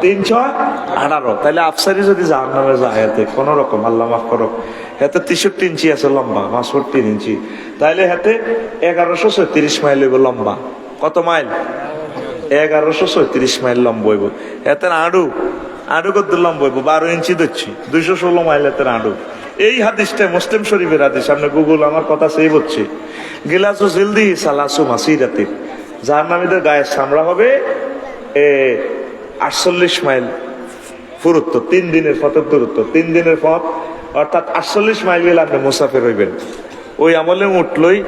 318। তাইলে আফসারি যদি জাহান্নামে যায় হাতে কোন রকম, আল্লাহ মাফ করো, হাতে 63 ইঞ্চি আছে লম্বা, 65 ইঞ্চি। তাইলে হাতে 1136 মাইল হইব লম্বা। কত মাইল? 1136 মাইল লম্বা হইব। এতে আড়ু কত লম্বা হইব? 12 ইঞ্চি দিচ্ছি, 216 মাইল এতে আড়ু। এই হাদিসটা মুসলিম শরীফের হাদিস। সামনে গুগল আমার কথা সেভ হচ্ছে। গিলাসু জিলদি সালাসু মাসিরাতি, জাহান্নামীদের গায়ের চামড়া হবে 48 মাইল পুরুত্ব, 3 দিনের পথের দূরত্ব, 3 দিনের পথ, অর্থাৎ 48 মাইল গেলে আপনি মুসাফির হইবেন। ওই আমলে উঠলই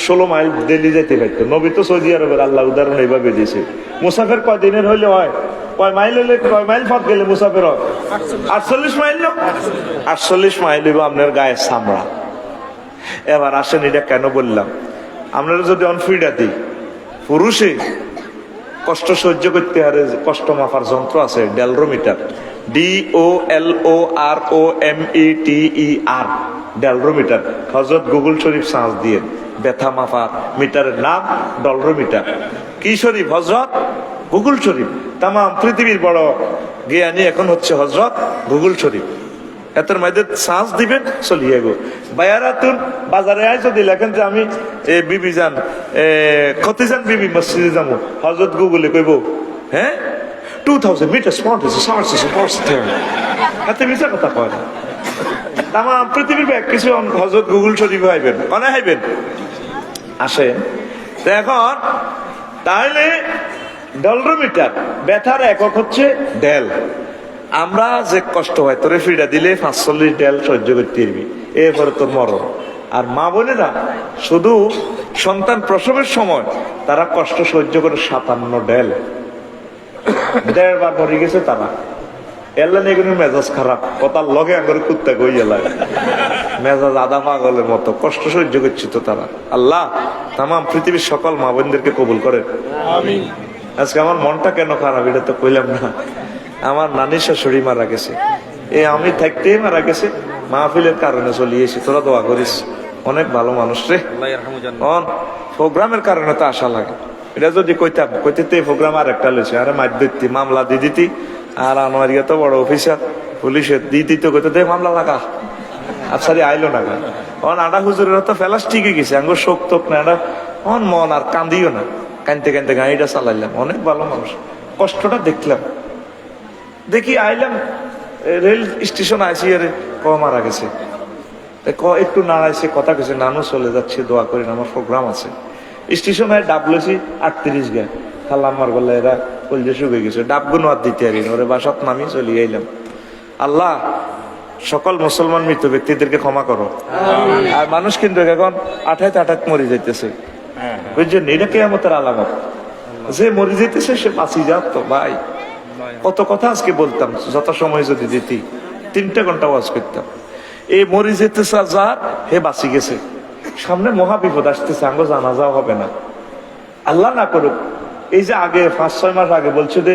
16 মাইল দিল্লি যাইতে পারতো। নবী তো সৌদি আরবের, আল্লাহ উদাহরণ এইভাবে দিয়েছে। মুসাফির কয় দিনের হইলে হয়? কয় মাইল হইলে, কয় মাইল পথ গেলে মুসাফির হয়? 48 মাইল। 48 মাইল হইব আপনার গায়ের চামড়া। এবার আসেন, এটা কেন বললাম? আপনারা যদি অনফিডা দিই, পুরুষে কষ্ট সহ্য করতে পারে, কষ্ট মাপার যন্ত্র আছে ড্যালরোমিটার, DOLOROMETER, ড্যালরোমিটার। হযরত গুগল শরীফ সার্চ দিয়ে ব্যথা মাপার মিটারের নাম ডলরোমিটার। কি শরীফ? হযরত গুগল শরীফ। তাম পৃথিবীর বড় জ্ঞানী এখন হচ্ছে হযরত গুগল শরীফ। এতের মধ্যে সার্চ দিবেন, চলিয়ে গো বায়ারাতুন। বাজারে আয় যদি লেখেন যে আমি বিবি যান খতিজান বিবি মসজিদে যাবো, হযরত গুগলে কইব 2000 মিটার এত মিশা কথা কয় না। তাম পৃথিবীর ব্যাগ কিছু হযরত গুগল শরীফ হাইবেন, কনে হাইবেন আসেন। তো এখন তাহলে ডলরোমিটার ব্যথার একক হচ্ছে ডেল। আমরা যে কষ্ট হয় তোরে ফিডা দিলে 45 ডেল সহ্য করতে পারবি, এরপরে তোর মরণ। আর মা বোনেরা শুধু সন্তান প্রসবের সময় তারা কষ্ট সহ্য করে 57 ডেল, 1.5 বার মরে গেছে তারা। এল্লা নেগুনের মেজাজ খারাপ, কথার লগে আঙ্গুরে কুত্তা কই এলায় মেজাজ আধা পাগলের মতো, কষ্ট সহ্য করছে তো তারা। আল্লাহ তাম পৃথিবীর সকল মা বোনদেরকে কবুল করেন, আমিন। আজকে আমার মনটা কেন খারাপ এটা তো কইলাম না। আমার নানি শাশুড়ি মারা গেছে, আমি থাকতেই মারা গেছে, মাহফিলের কারণে চলিয়েছি। তোরা দোয়া করিস, অনেক ভালো মানুষ রে। প্রোগ্রামের কারণে তো আশা লাগে। এটা যদি কইতাম, কইতে প্রোগ্রাম আর একটা লইছে, আরে মার দিতি, মামলা দিয়ে দিতি। আর আমার তো বড় অফিসার পুলিশের দিতি তো কইতে মামলা লাগা, আফসারি আইলো না। আডা হুজুরের তো ফেলাস ঠিকই গেছে, আঙ্গুর শোক তোক না, মন আর কান্দিও না, কানতে কানতে গাড়িটা চালাইলাম। অনেক ভালো মানুষ, কষ্টটা দেখলাম। দেখি আইলাম রেল স্টেশন আইসি, আরে মারা গেছে। একটু নাড়াইছে, কথা কেছে, নানু চলে যাচ্ছে, দোয়া করেন, আমার প্রোগ্রাম আছে। স্টেশন আয় ডাব লইছি 38 গা, খাল্লাম মার বললে এরা কলজে শুকে গেছে, ডাবগুলো আর দিতে পারি না, ওরে বাসাত নামি চলে আইলাম। আল্লাহ সকল মুসলমান মৃত ব্যক্তিদেরকে ক্ষমা করো। আর মানুষ কিন্তু এখন আঠাইতে মরে যাইতেছে, বুঝছেন? এটা কিয়ামতের আলামত। যে মরে যেতেছে সে বাঁচি যাত তো ভাই। কত কথা আজকে বলতাম, যত সময় যদি দিতি 3 ঘন্টা ওয়াজ করতাম। এই মরে যেতেছে যার, হে বাঁচি গেছে। সামনে মহা বিপদ আসতেছে, আঙ্গ জানাজাও হবে না, আল্লাহ না করুক। এই যে আগে 5-6 মাস আগে বলছো যে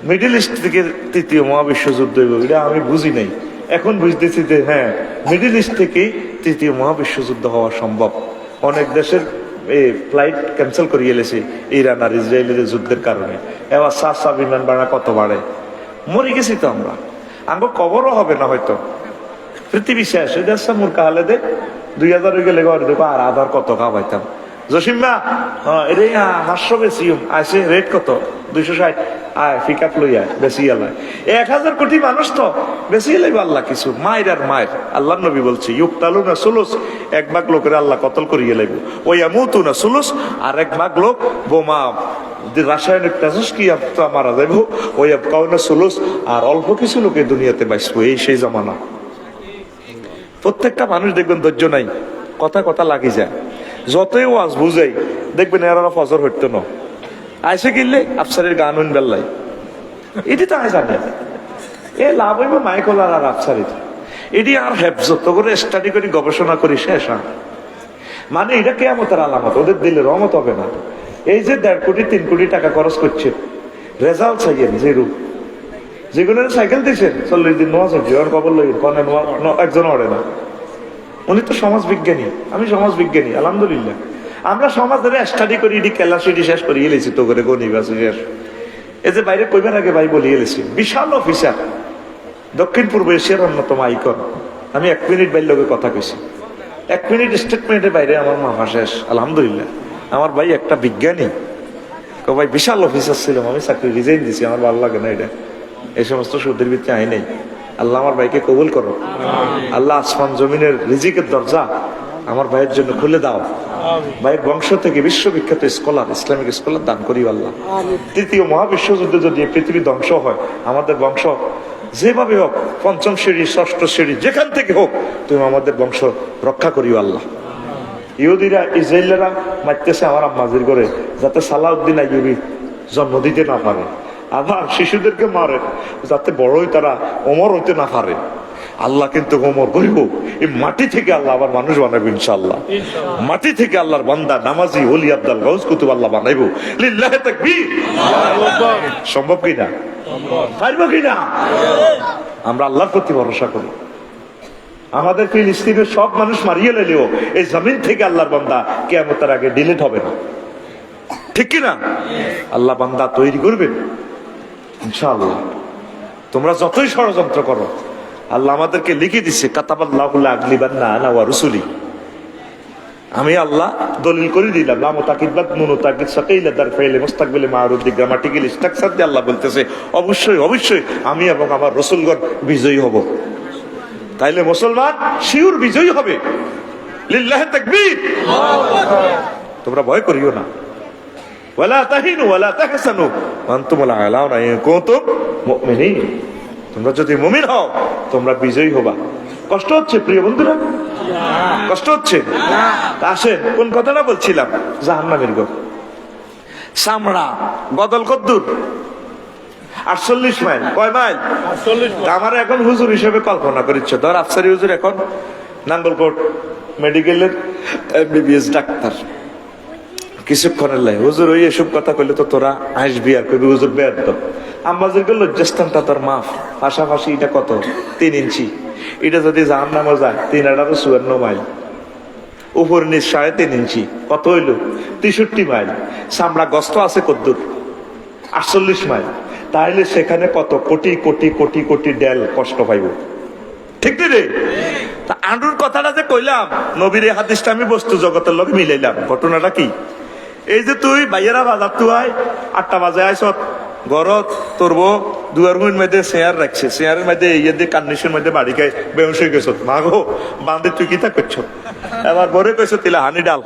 মিডল ইস্ট থেকে তৃতীয় মহাবিশ্বযুদ্ধ হইব, এটা আমি বুঝি নাই। এখন বুঝতেছি যে হ্যাঁ, মিডল ইস্ট থেকে তৃতীয় মহাবিশ্বযুদ্ধ হওয়া সম্ভব। অনেক দেশের ফ্লাইট ক্যান্সেল করিয়ে এলেছে ইরান আর ইসরায়েলের যুদ্ধের কারণে। এবার সা বিমান ভাড়া কত বাড়ে, মরে গেছি তো আমরা, আঙ্গ কবরও হবে না হয়তো। পৃথিবী শেষ হয়ে যাচ্ছে মূর্খা হালে দে 2000 হয়ে গেলে ঘরে দেখো আর আধার কত খাওয়াইতাম। জসিমা এটা 500 বেশি আছে, রেট কত? 260। আয় পিক আপ লই আয়, বেশি আলায় 1000 কোটি মানুষ তো বেশি এলাই আল্লাহ কিছু মায়ের আর মায়ের। আল্লাহ নবী বলছে ইউক্তালু না সুলুস, 1 ভাগ লোকের আল্লাহ কতল করিয়ে লাইব। ওই আমুতু না সুলুস, আর 1 ভাগ লোক বোমা রাসায়নিক তেজস্ক্রিয়া মারা যাইব। ওই কাউনা সুলুস, আর অল্প কিছু লোকে দুনিয়াতে বাঁচবো। এই সেই জমানা। প্রত্যেকটা মানুষ দেখবেন ধৈর্য নাই, কথা কথা লাগি যায়। যতই ওয়াজ বুঝাই দেখবেন এরা ফজর হইতো না, আইসে কিনলে আফসারের গান হইন বেল্লাই, এটি তো আয় জানে এ লাভ হইব মাইকলার আর আফসারের। এটি আর হেফজত করে স্টাডি করি গবেষণা করি শেষ। মানে এটা কেয়ামতের আলামত, ওদের দিলে রহমত হবে না। এই যে 1.5 কোটি 3 কোটি টাকা খরচ করছে, রেজাল্ট চাইয়েন জিরো। যেগুলো সাইকেল দিয়েছেন 40 দিন নোয়া চাইছি, ওর খবর লই কনে নোয়া একজন অড়ে না। উনি তো সমাজ বিজ্ঞানী, আমি সমাজ বিজ্ঞানী, আলহামদুলিল্লাহ। আমরা সমাজ ধরে স্টাডি করি, এটি ক্লাসিটি শেষ করিয়ে এলেছি তো করে গণিবাসী শেষ। এই যে বাইরে কইবার আগে ভাই বলিয়ে এলেছি, বিশাল অফিসার, দক্ষিণ পূর্ব এশিয়ার অন্যতম আইকন। আমি 1 মিনিট বাইর লোকের কথা কইছি, 1 মিনিট স্টেটমেন্টের বাইরে আমার মামা শেষ, আলহামদুলিল্লাহ। আমার ভাই একটা বিজ্ঞানী, ভাই বিশাল অফিসার ছিলাম, আমি চাকরি রিজাইন দিছি, আমার ভালো লাগে না এটা, এই সমস্ত সুদের ভিত্তি আই নেই। আল্লাহ আমার ভাইকে কবুল করো, আল্লাহ আসমান জমিনের রিজিকের দরজা আমার ভাইয়ের জন্য খুলে দাও। ভাইয়ের বংশ থেকে বিশ্ববিখ্যাত স্কলার, ইসলামিক স্কলার দান করি আল্লাহ। তৃতীয় মহাবিশ্বযুদ্ধে যদি পৃথিবী ধ্বংস হয়, আমাদের বংশ যেভাবে হোক, 5ম শ্রেণী 6ষ্ঠ শ্রেণী যেখান থেকে হোক, তুমি আমাদের বংশ রক্ষা করিও আল্লাহ। ইহুদিরা ইসরায়েলরা মারতেছে আমার আম্মাজির করে, যাতে সালাউদ্দিন আইয়ুবী জন্ম দিতে না পারে। আবার শিশুদেরকে মারে যাতে বড়ই তারা ওমর হইতে না পারে। আল্লাহ কিন্তু ওমর করিব, এই মাটি থেকে আল্লাহ আবার মানুষ বানাবো ইনশাআল্লাহ। মাটি থেকে আল্লাহর বান্দা, নামাজি, ওলি, আব্দাল, গাউস কুতুব আল্লাহ বানাইবো। লিল্লাহি তাকবীর। সম্ভব কিনা? পারবো কিনা? আমরা আল্লাহর প্রতি ভরসা করি। আমাদের ফিলিস্তিনের সব মানুষ মারিয়ে লাইলেও এই জমিন থেকে আল্লাহর বান্দা কিয়ামতের আগে ডিলিট হবে না, ঠিক কিনা? আল্লাহ বান্দা তৈরি করবেন ইনশাআল্লাহ। তোমরা যতই ষড়যন্ত্র করো, আল্লাহ আমাদেরকে লিখে দিচ্ছে কাতাবাল্লাহু লা আগলিবান্না আনা ওয়া রুসুলি। আমি আল্লাহ দলিল করে দিলাম, লা মুতাকিবাত নুন তাকিদ সাকাইলা দার ফাইলে মুস্তাকবিলে মারুদি গ্রামাটিক্যাল স্ট্রাকচার দিয়ে আল্লাহ বলতেছে অবশ্যই অবশ্যই আমি এবং আমার রাসূলগণ বিজয়ী হব। তাইলে মুসলমান শিওর বিজয়ী হবে। লিল্লাহি তাকবীর। তোমরা ভয় করিও না। ওয়ালা তাহিনু ওয়ালা তাহসানু ওয়া আনতুমুল আ'লাউনা ইন কুনতুম মুমিনিন। তোমরা যদি মুমিন হও তোমরা বিজয়ী হবা। কষ্ট হচ্ছে প্রিয় বন্ধুরা? কষ্ট হচ্ছে? আসেন কোন কথাটা বলছিলাম, জাহান্নামের ঘর। চামড়া গদল কদ্দুর? 48 মাইল। কয় মাইল? 48 মাইল। আমার এখন হুজুর হিসেবে কল্পনা করিচ্ছ, ধর আফসারি হুজুর এখন নাঙ্গলকোট মেডিকেলের MBBS ডাক্তার। কিছুক্ষণের লাই হুজুর ওই এসব কথা কইলে তো তোরা আসবি আর কবি হুজুর বেয়ার তো আম্মাজির গেল লজ্জাস্থানটা তোর মাফ। পাশাপাশি এটা কত? 3 ইঞ্চি। এটা যদি জাহান্নামে যায় 354 মাইল। উপর নিচ 3.5 ইঞ্চি। কত হইল? 63 মাইল। চামড়া গস্ত আছে কদ্দুর? 48 মাইল। তাইলে সেখানে কত কোটি কোটি কোটি কোটি ডেল কষ্ট পাইব, ঠিক রে? তা আন্ডুর কথাটা যে কইলাম, নবীর এই হাদিসটা আমি বস্তু জগতের লোক মিলাইলাম। ঘটনাটা কি? এই যে তুই ভাইয়েরা বাজার তুই 8টা বাজে আইস, ঘরত তোর বউ দুয়ার মধ্যে চেয়ার রাখছে, চেয়ারের মধ্যে ইয়ে দিয়ে কান্নিসের মধ্যে বাড়ি খাই বেউস হয়ে গেছ। মা গো বান্ধে তুই কিতা করছো? এবার বরে কইছো তিলা হানি ডাল।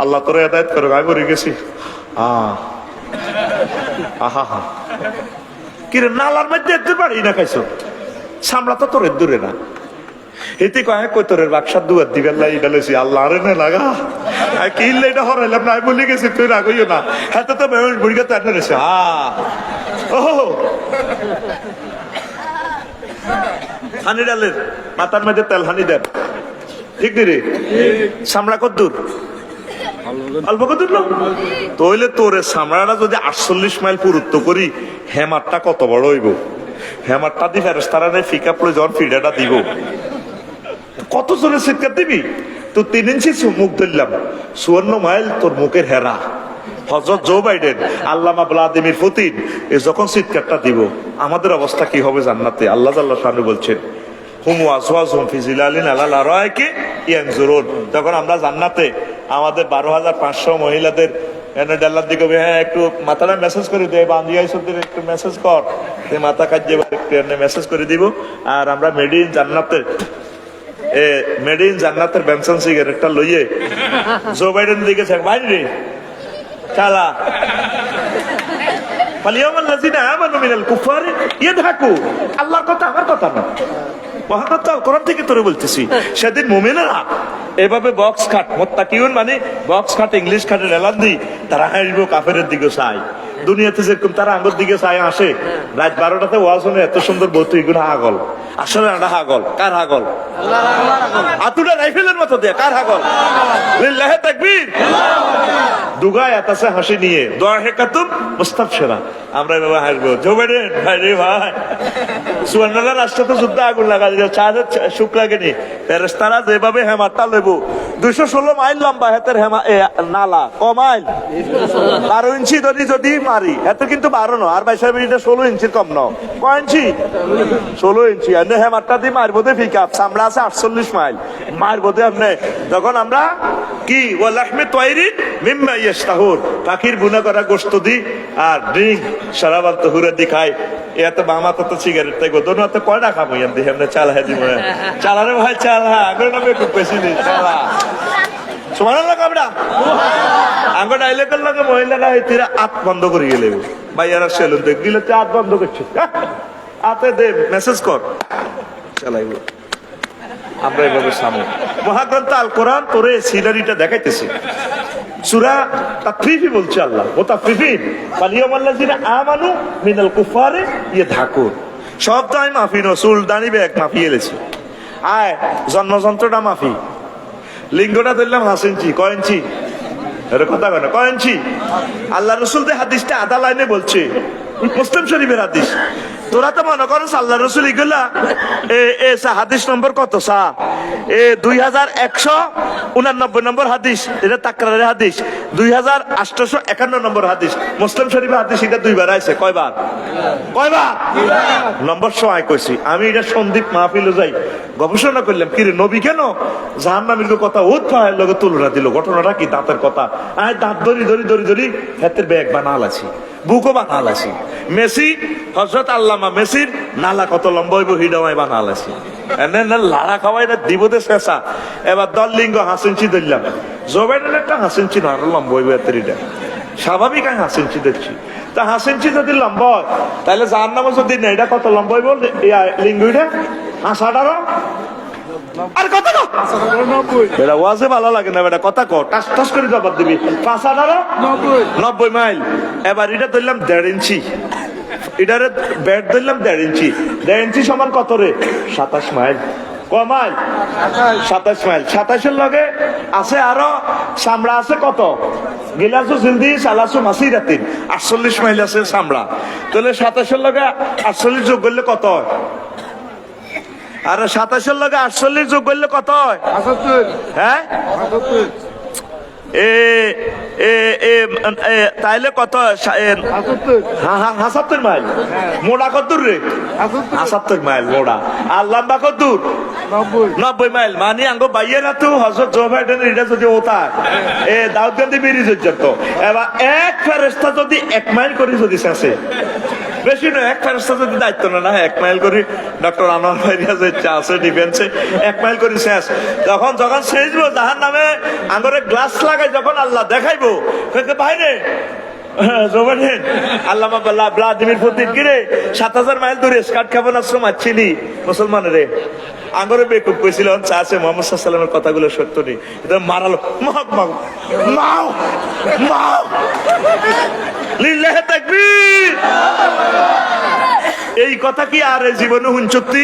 আল্লাহ তোর হেদায়েত করো, আমি বলে গেছি আহা হা কিরে নালার মধ্যে একটু বাড়ি না খাইছো, সামলা তো তোর দূরে না। এতে কয় কই তোরের বাক্সার দুয়ার দিবেন লাই ডালেছি আল্লাহ আরে না লাগা কিনলে এটা হরাইলাম না, আমি বলে গেছি তুই রাগইও না। হ্যাঁ তো বুড়িকে তো রয়েছে ও হানি ডালের মাথার মধ্যে তেল হানি দেন, ঠিক রে? সামলা কদ্দুর? অল্প কত লোক তাহলে তোর সামরাটা যদি 48 মাইল পুরুত্ব করি হেমারটা কত বড় হইব হেমারটা দি ফেরেশতারা ফিকা প্রয়োজন ফিডাটা দিব কত জোরে চিৎকার দিবি তো 3 ইঞ্চি মুখ ধরলাম 54 মাইল তোর মুখের হেরা হযরত জো বাইডেন আল্লামা ভ্লাদিমির পুতিন যখন চিৎকারটা দিব আমাদের অবস্থা কি হবে জান্নাতে আল্লাহ জাল্লাহ শানু বলছেন হুম ওয়াজওয়াজুম ফি জিলালিন আলাল আরাইকি ইয়ানজুরুন তখন আমরা জান্নাতে আমাদের 12,500 মহিলাদের এনে ডাল্লার দিকে হ্যাঁ একটু মাথাটা মেসেজ করে দে বান্দি আইসদের একটু মেসেজ কর তে মাথা কাজে একটু এনে মেসেজ করে দিব আর আমরা মেড ইন জান্নাতের বেনসন সিগারেটটা লইয়ে জো বাইডেন দিকে বাইরে চালা ফালিয়ামাল্লাযিনা আমানু মিনাল কুফারি ইয়াদহাকু আল্লাহর কথা আমার কথা না মহাকথা কোরআন থেকে তোরে বলতেছি সেদিন মুমিনেরা এভাবে বক্স খাট মুত্তাকিউন মানে বক্স খাট ইংলিশ খাটের এলান দি তারা হাসব কাফেরের দিকে চায় দুনিয়াতে যেরকম তারা আঙ্গুর দিকে চায় আসে রাত 12টাতে ওয়াজ শুনে এত সুন্দর বলতে এগুলো হাগল আসলে এটা হাগল কার হাগল আতুটা রাইফেলের মতো দেয়া কার হাগল লিল্লাহি তাকবীর দুগায় আতাসে হাসি নিয়ে দোয়া হেকাতুম মুস্তাবশিরা আমরা এভাবে হাসবো জো বাইডেন ভাই রে ভাই সুবহানাল্লাহ রাষ্ট্রতে যুদ্ধ আগুন লাগা দিল চাঁদের সুখ লাগেনি ফেরেশতারা যেভাবে হেমারটা লইব 216 মাইল লম্বা হেতের হেমা নালা ক মাইল 12 ইঞ্চি যদি মারি এত কিন্তু 12 ন আর 22 ইঞ্চির কম ন কয় ইঞ্চি 16 ইঞ্চি এনে হেমারটা দিয়ে মারবো দে পিকআপ চামড়া আছে 48 মাইল মারবো দে আপনি তখন আমরা কি ওয়ালাহমি তায়রিন মিম্মা ইয়াশতাহুর পাখির বুনা করা গোশত দি আর ড্রিঙ্ক শরাবাত তাহুরা দি খাই এত বামাত তো সিগারেট তাই গোদন তো কয়টা খাবো ইয়ান দি हमने চাল হাজি মনে চালারে ভাই চাল হ্যাঁ আগে না একটু বেশি নি চালা সুবহানাল্লাহ কাবড়া আঙ্গো ডাইলেকের লাগে মহিলারা হইতিরা আত বন্ধ করে গেলে ভাইয়ারা সেলুন দেখ দিলে তে আত বন্ধ করছে আতে দে মেসেজ কর চালাইব আমরা এভাবে সামনে মহাগ্রন্থ আল কোরআন তোরে সিনারিটা দেখাইতেছি সূরা তাফরিফি বলছে আল্লাহ মুতাফফিফিন ফালিয়ামাল্লাযিনা আমানু মিনাল কুফারি ইয়াদহাকুন সব তাই মাফি নসুল দানি ব্যাগ মাফি এলেছি আয় জন্মযন্ত্রটা মাফি লিঙ্গটা ধরলাম 5 ইঞ্চি কয় ইঞ্চি এর কথা কয় না কয় ইঞ্চি আল্লাহ রাসূল যে হাদিসটা আধা লাইনে বলছে মুসলিম শরীফের হাদিস তোরা তো মনে করো আল্লাহ রাসূল ইগুলা এ হাদিস নম্বর কত সা 2189 নম্বর হাদিস এটা তাকরারের হাদিস 2851 নম্বর হাদিস মুসলিম শরীফের হাদিস এটা দুইবার আইছে কয়বার নম্বর সময় কইছি আমি এটা সন্দীপ মাহফিলে যাই গবেষণা করলাম কি রে নবী কেন জাহান্নামীর কথা উৎপায়ের লগে তুলনা দিল ঘটনাটা কি দাঁতের কথা আয় দাঁত ধরি হাতের ব্যাগ বানাল আছি বুকও বানাল আছি মেসি হযরত আল্লামা মেসির নালা কত লম্বা হইব হিডামায় বানাল আছি এনে লাড়া খাওয়াই না দিবতে শেষা এবার 10 লিঙ্গ 5 ইঞ্চি ধরলাম জোবাইনের একটা 5 ইঞ্চি না আরো লম্বা হইব এত এটা স্বাভাবিক আমি 5 ইঞ্চি দেখছি তা 5 ইঞ্চি যদি লম্বা হয় তাহলে জাহান্নামে যদি না এটা কত লম্বা হইব লিঙ্গটা 5-18 আর কত না এটা ওয়াজে ভালো লাগে না বেটা কথা কর টাস টাস করে জবাব দিবি 5-18 90 মাইল এবার এটা ধরলাম 1.5 ইঞ্চি এটারে ব্যাট ধরলাম 1.5 ইঞ্চি 1.5 ইঞ্চি সমান কত রে 27 মাইল ক মাইল 27 মাইল 27 এর লগে আছে আরো চামড়া আছে কত গিলাসু জিলদি সালাসু মাসিরাতিন 48 মাইল আছে চামড়া তাহলে 27 এর লগে 48 যোগ করলে কত হয় আর 27 এর লগে 48 যোগ করলে কত হয় 78 হ্যাঁ 78 তাইলে কত ৭৭ মাইল মোড়া কত দূর রে ৭৭ মাইল মোড়া আর লম্বা কত দূর 90 মাইল মানে আঙ্গো বাইয়েরা তো হযরত জো বাইডেনের এটা যদি ওতা দাউদকান্দি ব্রিজ পর্যন্ত এবার এক ফেরেশতা যদি 1 মাইল করে যদি শেষে বেশি নয় এক ফেরেশতা যদি দায়িত্ব না 1 মাইল করে ডক্টর আনোয়ার ভাইয়া যে আছে ডিফেন্সে 1 মাইল করে শেষ যখন শেষবো জাহান্নামে আঙ্গরে গ্লাস লাগাই যখন আল্লাহ দেখাইবো ভাইরে জোবাইডেন আল্লামা ভ্লাদিমির পুতিন কিরে 7000 মাইল দূরে স্কাট খাবার আশ্রম আছিলি মুসলমান রে আঙ্গরে বেকুব কইছিল চাচে মুহাম্মদ সাল্লাল্লাহু আলাইহি ওয়াসাল্লামের কথাগুলো সত্য নেই এটা মারালো মাও লিল্লাহি তাকবীর এই কথা কি আর এই জীবনে হুঞ্চত্তি?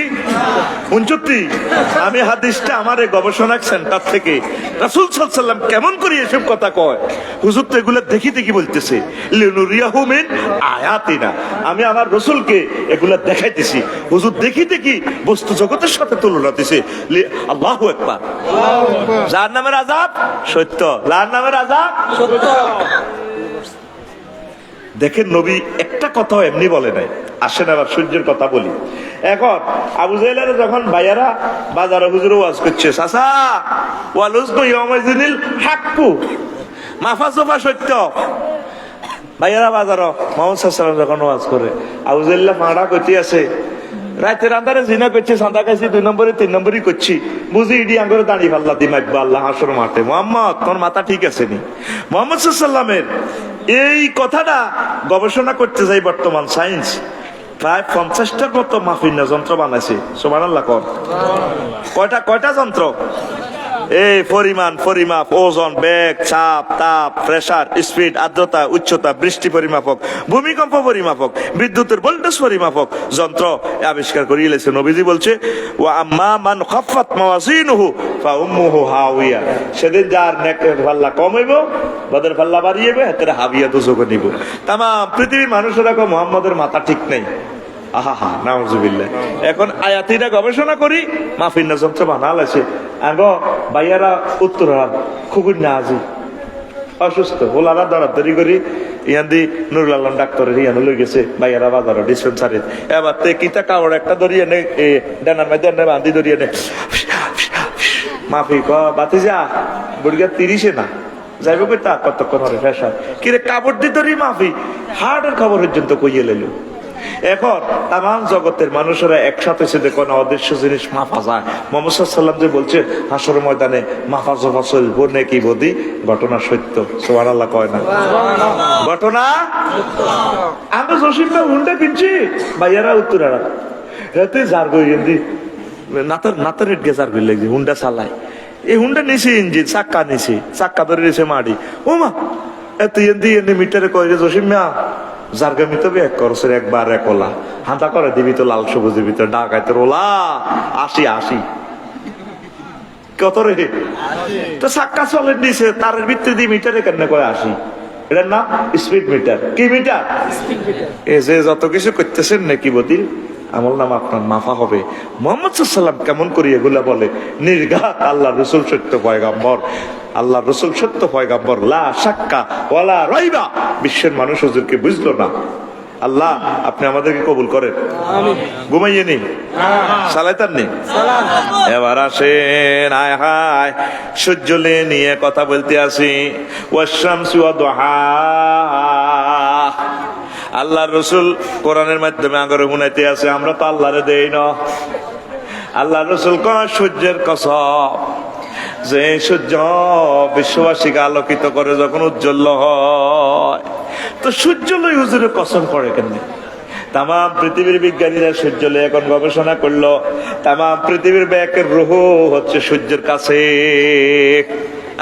আমি হাদিসটা আমার এই গবেষণা সেন্টার থেকে রাসূল সাল্লাল্লাহু আলাইহি ওয়াসাল্লাম কেমন করে এসব কথা কয়, হুজুর তো এগুলো দেখি বলতেছে, লিনুরিয়াহু মিন আয়াতিনা, আমি আমার রাসূলকে এগুলা দেখাইতেছি। হুজুর দেখি বস্তু জগতের সাথে তুলনা দিছে। আল্লাহু আকবার। জাহান্নামের আযাব সত্য, জাহান্নামের আযাব সত্য। দেখেন নবী একটা কথাও এমনি বলে নাই। আসেন আবার সূর্যের কথা বলি। এখন আবু জাহেলের যখন ভাইয়ারা বাজারে হুজুরে ওয়াজ করছে, চাচা ওয়ালুজকু ইয়াউমাইযিনিল হাক্কু, মাফাজফা সত্য। ভাইয়ারা বাজার মুহাম্মদ সাল্লাল্লাহু আলাইহি ওয়াসাল্লাম যখন ওয়াজ করে, আবু জাহেল মারা কইতে আছে, রাতের আন্ধারে জিনা করছে, সাদা খাইছি, 2 নম্বরে 3 নম্বরই করছি, বুঝি ইডি আঙ্গরে দাঁড়িয়ে পাল্লা দি মাইব আল্লাহ হাসর মাঠে। মোহাম্মদ তোর মাথা ঠিক আছে নি? মোহাম্মদ সাল্লাল্লাহু আলাইহি ওয়াসাল্লামের এই কথাটা গবেষণা করতে যাই বর্তমান সায়েন্স প্রায় 50টার মতো মাফিন্না যন্ত্র বানাইছে। সুবহানাল্লাহ। কয়টা যন্ত্র? এই পরিমাপ, ওজন, বেগ, চাপ, তাপ, প্রেসার, স্পিড, আর্দ্রতা, উচ্চতা, বৃষ্টি পরিমাপক, ভূমিকম্প পরিমাপক, বিদ্যুতের ভোল্টেজ পরিমাপক যন্ত্র আবিষ্কার করিয়ে লেছে। নবীজি বলছে, ওয়া আম্মা মান খাফফাত মাওয়াজিনুহু ফা উম্মুহু হাওিয়া, সেদিন যার নেকের পাল্লা কম হইব, বদের পাল্লা বাড়িয়েবে, হাতের হাবিয়া দুজকে নিব। তাম পৃথিবীর মানুষেরা কো মুহাম্মদের মাথা ঠিক নেই। আহা নাউজুবিল্লাহ। এখন আয়াতিটা গবেষণা করি, মাফিন্না যন্ত্র বানাল আছে। আগ ভাইয়ারা উত্তরা খুবই নাজি অসুস্থ, ওলারা দরাদরি করি ইয়ান্দি নুরুল আলম ডাক্তারের ইয়ানো লই গেছে ভাইয়ারা বাজারে ডিসপেন্সারি। এবার তে কিতা কাপড় একটা ধরিয়ে নে, ডানার মধ্যে বান্ধি ধরিয়ে নে, মাফি ক বাতি যা বুড়িয়া 30 না যাইব কই তা কতক্ষণ হবে ফেসার কিরে কাপড় দি ধরি মাফি হার্টের খবর পর্যন্ত কইয়ে লইল। এখন তাম জগতের মানুষেরা একসাথে এসে দেখো না অদৃশ্য জিনিস মাফা যায়। মুহাম্মদ সাল্লাল্লাহু আলাইহি ওয়াসাল্লাম যে বলছে হাসর ময়দানে মাফা জফা চলবো নাকি বদি, ঘটনা সত্য। সুবহানাল্লাহ কয় না? ঘটনা আমরা জসিম ভাই হুন্ডা কিনছি, ভাইয়ারা উত্তরারা এতে যার গই এন্দি নাতার রেট গেজার গই লাগছে, হুন্ডা চালায়। এই হুন্ডা নিছে ইঞ্জিন, চাক্কা ধরে নিছে মাড়ি। ও মা এত এন্দি মিটারে কয় রে জসিম মিয়া জারগামি তো এক করছে, একবার এক ওলা হাঁটা করে দিবি তো লাল সবুজের ভিতরে ডাকাইতে ওলা 80 কত রে তো চাক্কা চলে নিছে, তার ভিতরে দিয়ে মিটারে কেন কয় 80, এটার নাম স্পিড মিটার। কি মিটার? এই যে যত কিছু করতেছেন নাকি বদি আমল নাম আপনার মাফা হবে। মুহাম্মদ সাল্লাল্লাহু আলাইহি ওয়াসাল্লাম কেমন করে এগুলা বলে? নির্ঘাত আল্লাহ রাসূল সত্য পয়গম্বর, আল্লাহ রাসূল সত্য পয়গম্বর, লা শাক্কা ওয়ালা রাইবা। বিশ্বের মানুষ হুজুরকে বুঝলো না। আল্লাহ আপনি আমাদেরকে কবুল করেন। ঘুমাইয়ে নি সালাইতার নেই। এবার আসেন আয় হায় সূর্য নিয়ে কথা বলতে আসি। ওয়াশামসি ওয়া দুহা, আল্লাহর রাসূল কোরআনের মাধ্যমে আগরে শুনাইতে আছে, আমরা তো আল্লাহরে দেই না। আল্লাহর রাসূল কয় সূর্যের কসম, যে সূর্য বিশ্ববাসীকে আলোকিত করে যখন উজ্জ্বল হয়, তো সূর্য লই হুজুরে কসম করে কেন? তাম পৃথিবীর বিজ্ঞানীরা সূর্য লই এখন গবেষণা করলো, তাম পৃথিবীর ব্যাকের রুহ হচ্ছে সূর্যের কাছে।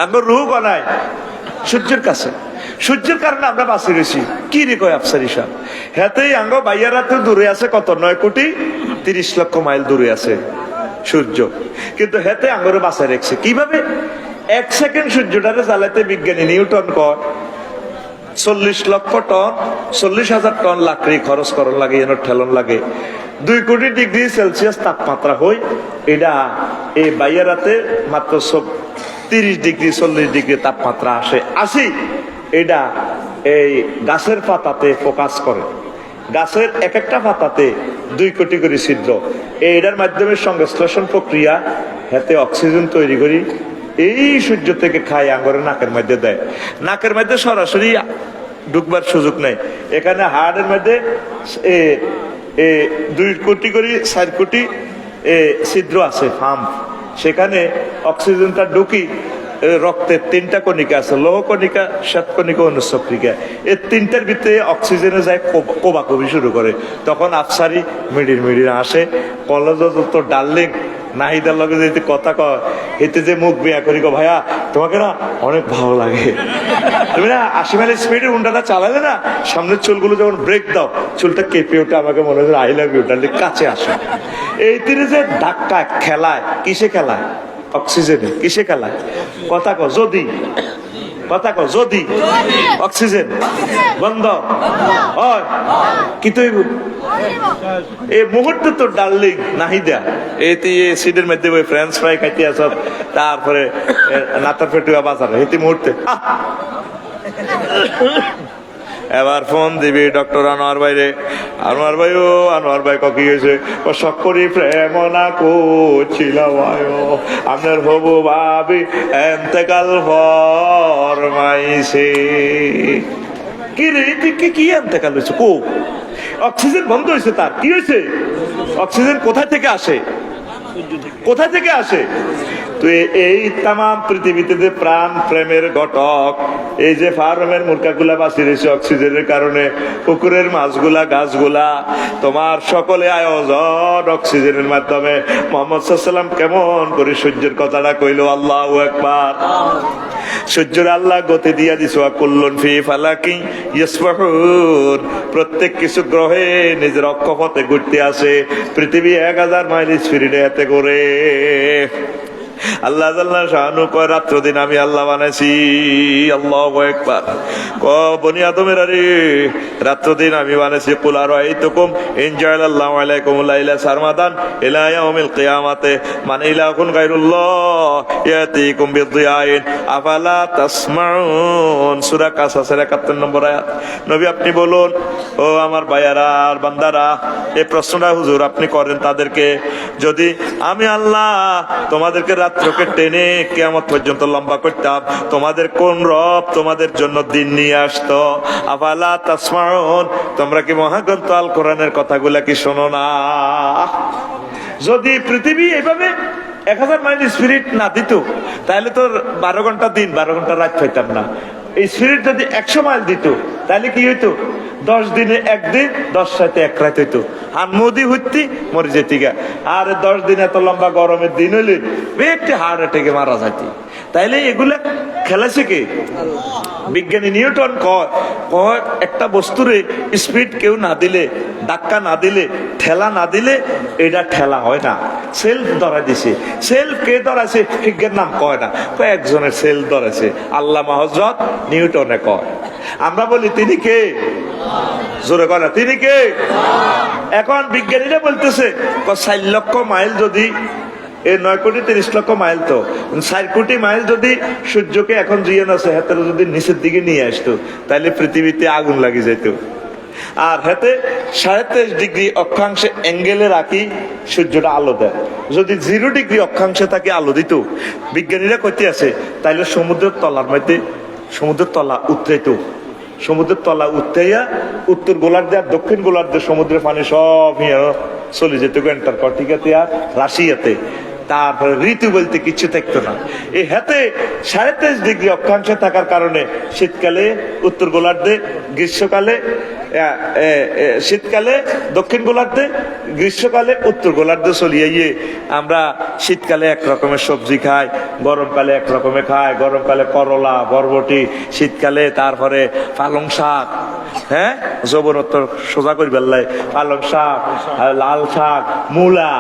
আমার রুহ বানায় সূর্যের কাছে, সূর্যের কারণে আমরা বাঁচে গেছি। কি রে কয় আফসারি সাহেব, হেতেই আঙ্গ বাইয়ারা তো দূরে আছে কত 9,30,00,000 মাইল দূরে আছে সূর্য, কিন্তু হেতে আঙ্গরে বাঁচায় রেখেছে কিভাবে? 1 সেকেন্ড সূর্যটারে জ্বালাইতে বিজ্ঞানী নিউটন কয় 40,00,000 টন লাকড়ি খরচ করন লাগে, এনে ঠেলন লাগে। 2 কোটি ডিগ্রি সেলসিয়াস তাপমাত্রা হই, এটা এই বাইয়ারাতে মাত্র 30 ডিগ্রি 40 ডিগ্রি তাপমাত্রা আসি। এটা এই গাছের পাতাতে ফোকাস করে, গাছের এক একটা পাতাতে 2 কোটি করে ছিদ্র, এইটার মাধ্যমে সংশ্লেষণ প্রক্রিয়া হাতে অক্সিজেন তৈরি করি, এই সূর্য থেকে খায় আঙ্গরে নাকের মধ্যে দেয়। নাকের মধ্যে সরাসরি ঢুকবার সুযোগ নেই, এখানে হাড়ের মধ্যে 2 কোটি করে 4 কোটি ছিদ্র আছে ফার্ম, সেখানে অক্সিজেনটা ঢুকি। রক্তের 3টা কণিকা আছে, লৌহ কণিকা, শ্বেত কণিকা, অনুচক্রিকা। এই 3টার ভিতরে অক্সিজেনে যায় কোবাকবি শুরু করে, তখন আফসারি মিডির আসে, কলেজ তো ডার্লিং নাহিদার লগে যে কথা কয় এতে যে মুখ বিয়া করি গো ভাইয়া তোমাকে না অনেক ভালো লাগে, তুমি না 80 মাইল স্পিডে হুন্ডাটা চালালে না সামনের চুলগুলো যখন ব্রেক দাও চুলটা কেঁপে ওঠে, আমাকে মনে হয় আই লাভ ইউ ডার্লিং, কাছে আসো। এই তিনি যে ধাক্কা খেলায়, কিসে খেলায়? অক্সিজেনে। কিসে খেলায়? কথা কো যদি, কথা কো যদি অক্সিজেন বন্ধ হয় কি তুই এই মুহূর্তে তো ডার্লিং নাহিদা এতে সিডের মধ্যে ওই ফ্রেঞ্চ ফ্রাই খাইতে আস, তারপরে নাতার পেটুয়া বাজার এতে মুহূর্তে এবার ফোন দিবি ডক্টর আনোয়ার ভাইরে, আনোয়ার ভাই ও আনোয়ার ভাই কি হয়েছে? ও সকরি প্রেম না করছিল আপনার হবু ভাবি এন্তেকাল ফরমাইছে। কি রে কি এন্তেকাল হয়েছে? কো অক্সিজেন বন্ধ হয়েছে, তার কি হয়েছে? অক্সিজেন কোথায় থেকে আসে? কোথায় থেকে আসে? তো এই তাম পৃথিবীতে যে প্রাণ প্রেমের ঘটক, এই যে ফার্মের মুরগাগুলা বাঁচি রয়েছে অক্সিজেনের কারণে, পুকুরের মাছগুলা গাছগুলা, তোমার সকলে আয়োজন অক্সিজেনের মাধ্যমে। মোহাম্মদ সাল্লাল্লাহু কেমন করে সূর্যের কথাটা কইলো? আল্লাহু আকবার। সূর্যের আল্লাহ গতি দিয়া দিছো, কুল্লুন ফি ফালাকি ইয়াসবাহুন, প্রত্যেক কিছু গ্রহে নিজের অক্ষপথে ঘুরতে আসে। পৃথিবী 1000 মাইল স্পিডে এতে করে। আল্লাহ শাহানু কয় রাত্র দিন আমি আল্লাহ বানাইছি। আল্লাহু আকবার। ক বনি আদমের আরে রাত্র দিন আমি বানাইছি। কুল আরাইতুকুম ইন জাআলাল্লাহু আলাইকুমুল লাইলা সারমাদান ইলা ইয়াউমিল কিয়ামাতে মান ইলাহুন গায়রুল্লাহ ইয়াতিকুম বিদিয়াইন আফালা তাসমাউন। সূরা কাসাসের 71 নম্বর আয়াত। নবী আপনি বলুন, ও আমার ভাইয়ারা আর বান্দারা, এই প্রশ্নটা হুজুর আপনি করেন তাদেরকে, যদি আমি আল্লাহ তোমাদেরকে রাত্রকে টেনে কিয়ামত পর্যন্ত লম্বা করতাম, তোমাদের কোন রব তোমাদের জন্য দিন নিয়ে আসতো? আফালা তাসমাউন, তোমরা কি মহাগ্রন্থ আল কোরআনের কথাগুলা কি শোনো না? যদি পৃথিবী এভাবে 1000 মাইল স্পিরিট না দিত তাহলে তো 12 ঘন্টা দিন 12 ঘন্টা রাত পাইতাম না। এই স্পিরিট যদি 100 মাইল দিত তাহলে কি হইতো? 10 দিনে একদিন 10 রাতে এক রাত হইতো। আর মোদি হইতি মরে যেতি গা। আর 10 দিন এত লম্বা গরমের দিন হইলে একটি হার্ট অ্যাটাকে মারা যাইতি। তাইলে এগুলা খেলাছে কে? বিজ্ঞানী নিউটন কয় একটা বস্তুরে স্পিড কেউ না দিলে, ধাক্কা না দিলে, ঠেলা না দিলে এটা ঠেলা হয় না। সেলফ ধরা দিছে। সেলফ কে ধরাছে? বিজ্ঞান নাম কয় না, কয়েকজনের সেলফ ধরেছে। আল্লামা হযরত নিউটনে কয়। আমরা বলি তিনি কে? জোরে কয় না, তিনি কে? এখন বিজ্ঞানীরা বলতেছে 4 লক্ষ মাইল যদি, এই 9 কোটি 30 লক্ষ মাইল, তো 4 কোটি মাইল যদি সূর্যকে এখন জিয়ান আছে হাতে যদি নিচের দিকে নিয়ে আসতো তাহলে পৃথিবীতে আগুন লাগি যেত। আর হাতে 23.5 ডিগ্রি অক্ষাংশে অ্যাঙ্গেলে রাখি সূর্যটা আলো দেয়। যদি 0 ডিগ্রি অক্ষাংশে তাকে আলো দিত, বিজ্ঞানীরা কইতে আছে তাইলে সমুদ্রের তলার মধ্যে সমুদ্রের তলা উতরাইতো। সমুদ্রের তলা উত্তাইয়া উত্তর গোলার্ধে আর দক্ষিণ গোলার্ধে সমুদ্রের পানি সব চলে যেত অ্যান্টার্কটিকাতে আর রাশিয়াতে। তারপরে ঋতু বলতে কিছু থাকতো না। এই হাতে 23.5 ডিগ্রি অক্ষাংশে থাকার কারণে শীতকালে উত্তর গোলার্ধে, গ্রীষ্মকালে শীতকালে দক্ষিণ গোলার্ধে, গ্রীষ্মকালে উত্তর গোলার্ধে চলিয়ে গিয়ে আমরা শীতকালে এক রকমের সবজি খাই, গরমকালে এক রকমের খাই। গরমকালে করলা, বরবটি, শীতকালে তারপরে পালং শাক, হ্যাঁ যৌবনোত্তর সোজা করি বেল্লাই, পালং শাক, লাল শাক, মূলা,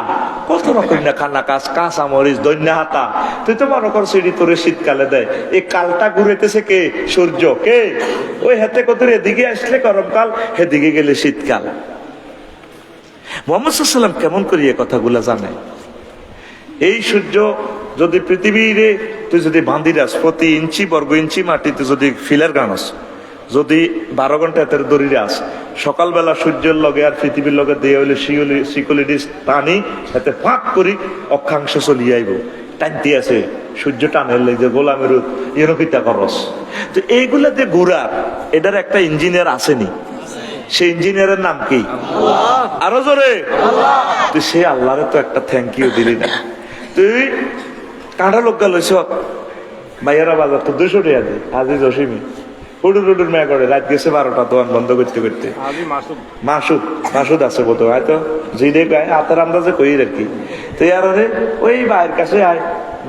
কত রকম না খানা, কাঁচা মরিচ, দৈন্য হাতা। তুই তো মনে কর সিঁড়ি তোরে শীতকালে দেয়। এই কালটা ঘুরেতেছে কে? সূর্য। কে? ওই হাতে কত এদিকে আসলে গরমকাল, হেদিকে গেলে শীতকাল। মুহাম্মদ সাল্লাল্লাহু আলাইহি ওয়াসাল্লাম কেমন করে এই কথাগুলা জানে? এই সূর্য যদি পৃথিবীরে তুই যদি বাঁধিরাস, প্রতি ইঞ্চি বর্গ ইঞ্চি মাটিতে যদি ফিলার গানস, যদি 12 ঘন্টা এতের দড়িরে আস, সকালবেলা সূর্যের লগে আর পৃথিবীর লগে দিয়ে হইলে শিকলিডি টানি এতে ফাঁক করি অক্ষাংশ চলিয়ে আইব। টানতে আছে সূর্য টানের লেগে গোলামের ইরকিতা করস। তো এইগুলা যে ঘুরার, এটার একটা ইঞ্জিনিয়ার আসেনি। সেই ইঞ্জিনিয়ারের নাম কি? আরো জোরে। তুই সে আল্লাহরে তো একটা থ্যাংক ইউ দিলি না। তুই কাঁটা লোক লইছ ভাইয়ারা বাজার তো 200 টাকা দে আজি জসিমি হুডুর মেয়া করে রাত গেছে 12টা দোকান বন্ধ করতে করতে। মাসুদ আছে বোধ হয়তো জিডে গায়ে হাতের আন্দাজে কই আর কি। তো আরে ওই ভাইয়ের কাছে আয়,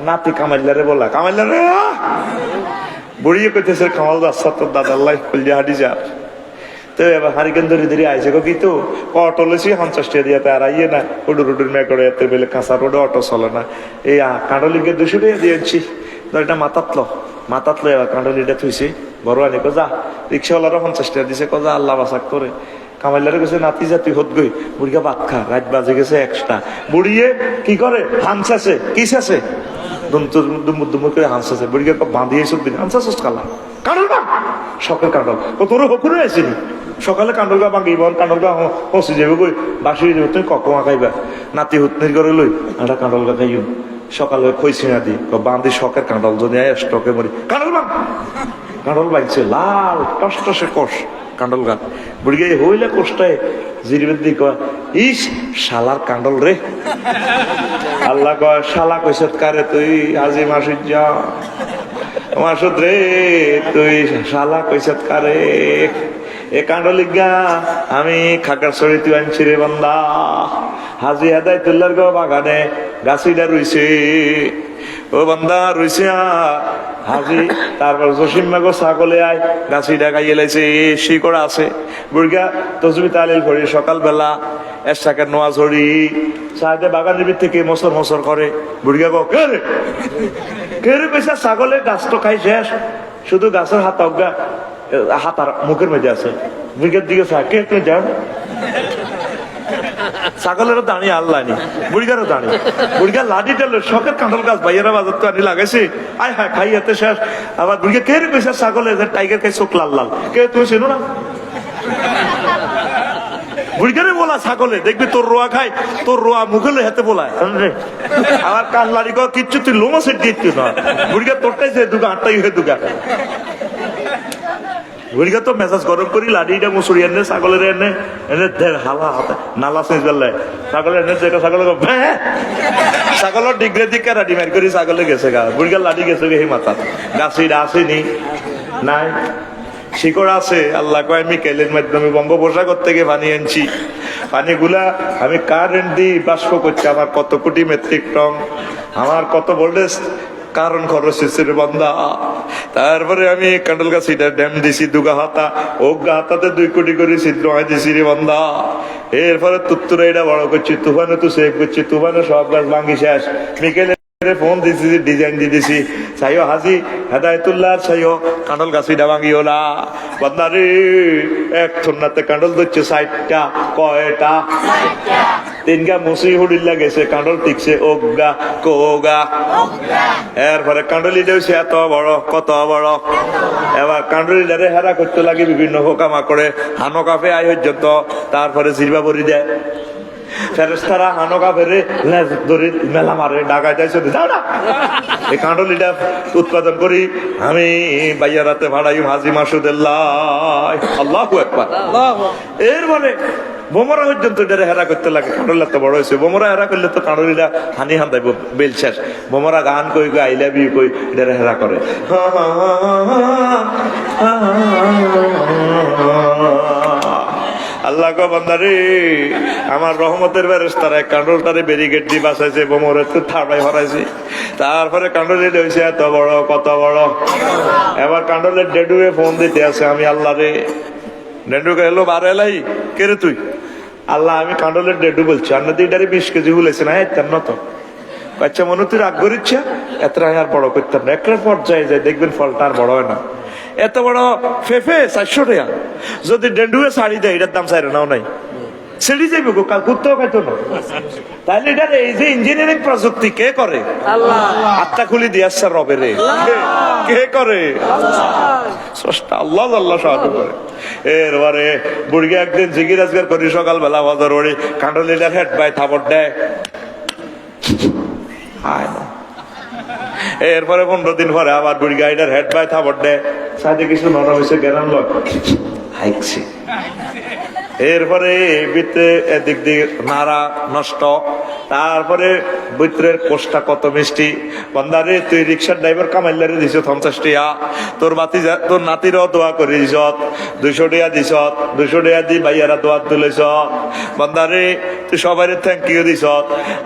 নাতি কামাইলারে বলা, কামাইলারে বুড়িয়ে কইতেছে কামাল যাচ্ছা তোর দাদার লাইফ করলি হাঁটি যা। তো এবার হারিকেন ধরে ধরে আইসে গো কিন্তু অটো লেছি 50 টাকা দিয়ে আর আইয়ে না, হুডুর মেকড়ে এতে বেলে কাঁচা রোডে অটো চলে না, এই কাঁডলিকে 200 টাকা দিয়েছি, এটা মাতাতলো এবার কাঁডলিটা থুইছি বড় আনি যা, রিক্সাওয়ালারও 50 টাকা দিছে কজা আল্লাহ বাসাক করে। কামাইলারে গেছে নাতি জাতি হত গই, বুড়িয়া ভাত খা, রাত বাজে গেছে 1টা। বুড়িয়ে কি করে হামসাছে, কি চাছে দুমুর করে হামসাছে, বুড়িকে বাঁধিয়ে সব দিন হামসাছ কালা কাঁডল বাং, সকাল কাঁডল ও তোর হকুরে আসেনি, সকালে কাঁডল গা বাঙ্গি বল, কাঁডল গা হসি যাবে কই বাসি যাবে, তুমি ককমা খাইবা, নাতি হুতনির করে লই একটা কাঁডল গা খাইও, সকালে খইছি না দি বাঁধি শখের কাঁডল যদি স্টকে মরি, কাঁডল বাং, কাঁডল বাইছে লাল টসটসে কষ কাঁডল গান, বুড়িয়ে হইলে কষ্টায় জিরিবের দিক ইস শালার কাঁডল রে, আল্লাহ কয় শালা কইসত কারে তুই আজি মাসুদ যা মাসুদ রে, তুই শালা কইসত কারে, এ কাঁডলিগা আমি খাগড়াছড়ি তুই আনছি রে বান্দা, হাজি হেদায়েতুল্লাহর গো বাগানে গাছিটা রইছে, ও বান্দা রইছে হাজি, তারপর জসিম্মা গো ছাগলে আয় গাছি ডাকাইয়ে লাইছে, শিকড় আছে, বুড়িয়া তসবি তালিল করি সকালবেলা এসাকের নোয়া ঝড়ি সাহেদে বাগানের ভিতর থেকে মসর করে, বুড়িয়া গো কে রে পয়সা, ছাগলে গাছ তো খাই শেষ, শুধু গাছের হাত অজ্ঞা হাতার মুখের মধ্যে আছে, বুড়িয়ার দিকে কে তুমি যাও, ছাগলেরও দাঁড়িয়ে আল্লাহ নি, বুড়িগারও দাঁড়িয়ে, বুড়িগার লাঠি টাল শখের কাঁঠাল গাছ ভাইয়েরা বাজার তো আনি লাগাইছে, আয় হ্যাঁ খাই এতে শেষ, আবার বুড়িগা কে রে পয়সা ছাগলে টাইগার খাই চোখ লাল লাল, কে তুমি চেনো না, বুড়িগারে বলা ছাগলে দেখবি তোর রোয়া খাই, তোর রোয়া মুখলে হাতে বলায়, আমার কান লাড়ি কিচ্ছু তুই লোমা সেট দিচ্ছি না, বুড়িগা তোরটাই যে দুগা আটটাই হয়ে দুগা, বুড়িগা তো মেজাজ গরম করি লাঠিটা মুসুরি এনে ছাগলের এনে এনে দেড় হালা হাতে নালা চেঞ্জ করলে ছাগলের এনে যেটা ছাগলের ছাগলের ডিগ্রে দিকে রাডি মার করি ছাগলে গেছে গা, বুড়িগার লাঠি গেছে গে মাথা, গাছিটা আসেনি নাই, শিকড় আছে, আল্লাহ কয় আমি কেলের মাধ্যমে বঙ্গোপসাগর থেকে পানি আনছি, পানিগুলা আমি কারেন্ট দিয়ে বাষ্প করছি, আমার কত কোটি মেট্রিক টন, আমার কত ভোল্টেজ কারণ খরচ হচ্ছে রে বান্দা, তারপরে আমি কান্ডল গাছিটা ড্যাম দিছি দুগা হাতা, ও গা হাতাতে 2 কোটি করে ছিদ্র হয় দিছি রে বান্দা, এরপরে তুত্তুরা এটা বড় করছি, তুফানে তো সেভ করছি, তুফানে সব গাছ ভাঙি শেষ, বিকেলে ফোন দিছি ডিজাইন দিয়ে দিছি, চাইও হাজি হেদায়েতুল্লাহ চাইও কাঁডল গাছিটা ভাঙিও না, বান্দা রে এক থন্নাতে কাঁডল ধরছে 60টা, কয়টা 3গা মুসি হুডিল্লা গেছে, কাঁডল টিকছে ওগা কোগা, এরপরে কাঁডলিটা হচ্ছে এত বড় কত বড়, এবার কাঁডলিটারে হেরা করতে লাগে বিভিন্ন হোকামা করে, হানো কাপে আয় পর্যন্ত, তারপরে জিরবা বরি দেয়, ফেরেশতারা হানো কাপেরে ধরে মেলা মারে ডাকায় যাই চলে যাও না, এই কাঁডলিটা উৎপাদন করি আমি বাইয়ারাতে ভাড়াই হাজি মাসুদুল্লাহ, আল্লাহু আকবার, এরপরে বোমরা পর্যন্ত এটা হেরা করতে লাগে, কাঁডল এত বড় হয়েছে, বোমরা হেরা করলে তো কাঁডলিটা হানি হান্দাইব বেল শেষ, বোমরা গান কই আই লাভ ইউ কই এটা হেরা করে, আল্লাহ গো বান্দারে আমার রহমতের ফেরেশতারা কাঁডলটারে ব্যারিকেড দিয়ে বাঁচাইছে, বোমরে তো থাড়াই হরাইছে, তারপরে কাঁডলের হয়েছে এত বড় কত বড়, এবার কাঁডলের ডেডুয়ে ফোন দিতে আছে, আমি আল্লাহ রে, ডেডুকে এলো বার এলাই কে রে তুই, আল্লাহ আমি কাঁডলের ডেডু বলছি, আর না তুই এটারে 20 কেজি হুলেছে না এত না তো, আচ্ছা মনে তুই রাগ করিচ্ছে এত আর বড় করতাম না, একটা পর্যায়ে যায় দেখবেন ফলটা আর বড় হয় না, এত বড় ফেফে 400 টাকা, যদি ডেন্ডুয়ে শাড়ি দেয় এটার দাম 4 নাও নাই, ছেড়ে যাইবে গো, কাল কুত্তাও খাইতো না, তাহলে এটার এই যে ইঞ্জিনিয়ারিং প্রযুক্তি কে করে, আল্লাহ, আত্মা খুলি দিয়ে আসছে রবে রে, কে করে স্রষ্টা আল্লাহ, আল্লাহ সাহায্য করে, এরপরে বুড়িকে একদিন জিগির আজগার করি সকালবেলা বাজার ওড়ি, কাঁডলিটার হেড বাই থাপড় দেয়, এরপরে 15 দিন পরে আবার বুড়ি গাইডার হেড বাই থাপড় দেয়, সাথে কিছু নরম হয়েছে গেরান লয় হাইকছি, এরপরে ভিতরে এদিক দিয়ে নাড়া নষ্ট, তারপরে ভিতরের কোষটা কত মিষ্টি, বান্দারে তুই রিক্সার ড্রাইভার কামাইলারে দিছ 50 টাকা, তোর বাতি তোর নাতিরও দোয়া করে দিছ 200 টাকা দিছ, 200 টাকা দি ভাইয়ারা দোয়া তুলেছ, বান্দারে তুই সবাই থ্যাংক ইউ দিস।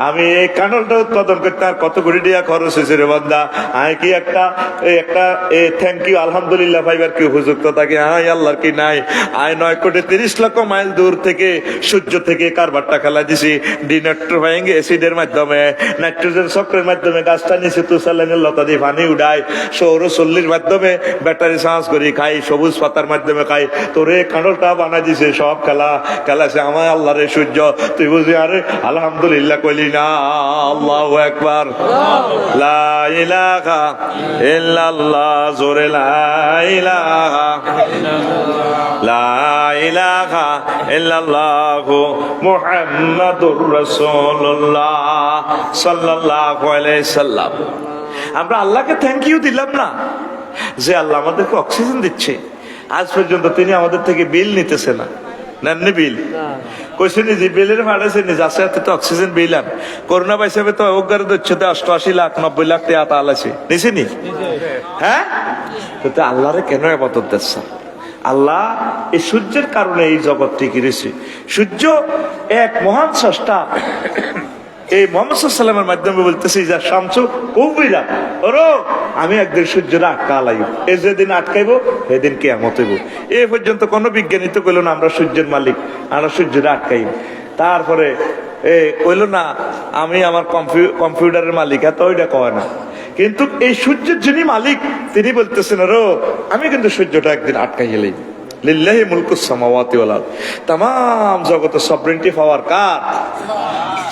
আমি এই কানলটা উৎপাদন করতে আর কত কোটি টাকা খরচ হয়েছে রে বান্দা, আমি কি একটা থ্যাংক ইউ আলহামদুলিল্লাহ ভাইবার কি উপযুক্ত থাকে? আয় আল্লাহর কি নাই? আয় 9,30,00,000 মাইল দূর থেকে সূর্য থেকে কারবারটা খেলা দিছি ডিনাইট্রোফাইং অ্যাসিডের মাধ্যমে, নাইট্রোজেন চক্রের মাধ্যমে গাছটা নিচে তুষালানের লতা দিয়ে পানি উঠাই, সৌরচল্লির মাধ্যমে ব্যাটারি চার্জ করি খাই, সবুজ পাতার মাধ্যমে খাই। তোরে কাঁড়টা বানাই দিছে সব খেলাছে আমার আল্লাহ রে সূর্য। তুই বুঝি আরে আলহামদুলিল্লাহ কইলি না? আল্লাহু আকবার, লা ইলাহা ইল্লাল্লাহ, জোরে লা ইলাহা লা ইলাহা ইল্লাল্লাহু মুহাম্মাদুর রাসূলুল্লাহ সাল্লাল্লাহু আলাইহি সাল্লাম। আমরা আল্লাহকে থ্যাংক ইউ দিলাম না যে আল্লাহ আমাদেরকে অক্সিজেন দিচ্ছে। আজ পর্যন্ত তিনি আমাদের থেকে বিল নিতেছে না, নেননি বিল? কইছেন যে বিলের ভাড়াছেন যাচ্ছে তো অক্সিজেন বিল আন করোনা হিসাবে তো অজ্ঞার দিচ্ছে 88 লাখ 90 লাখ টাকা তাল আছে নিছেনি? হ্যাঁ, তো আল্লাহরে কেন ইবাদত দিচ্ছ? আল্লাহ এই সূর্যের কারণে এই জগৎ টিকে রয়েছে। সূর্য এক মহান স্রষ্টা। এই মোহাম্মদ সাল্লামের মাধ্যমে বলতেছি যা শামসু কবিরা ওরো আমি একদিন সূর্যরা আটকা লাইব, এ যেদিন আটকাইব সেদিন কিয়ামত হইব। এ পর্যন্ত কোনো বিজ্ঞানী তো কইল না আমরা সূর্যের মালিক, আমরা সূর্যরা আটকাইব। তারপরে কইল না আমি আমার কম্পিউটারের মালিক, এত ওইটা কয় না। কিন্তু এই সূর্যের যিনি মালিক তিনি বলতেছেন রো আমি কিন্তু সূর্যটা একদিন আটকাইয়ে লইব। লিল্লাহি মুলকুস সামাওয়াতি ওয়াল আরদ, তামাম জগতে সভরেন্টি পাওয়ার কার?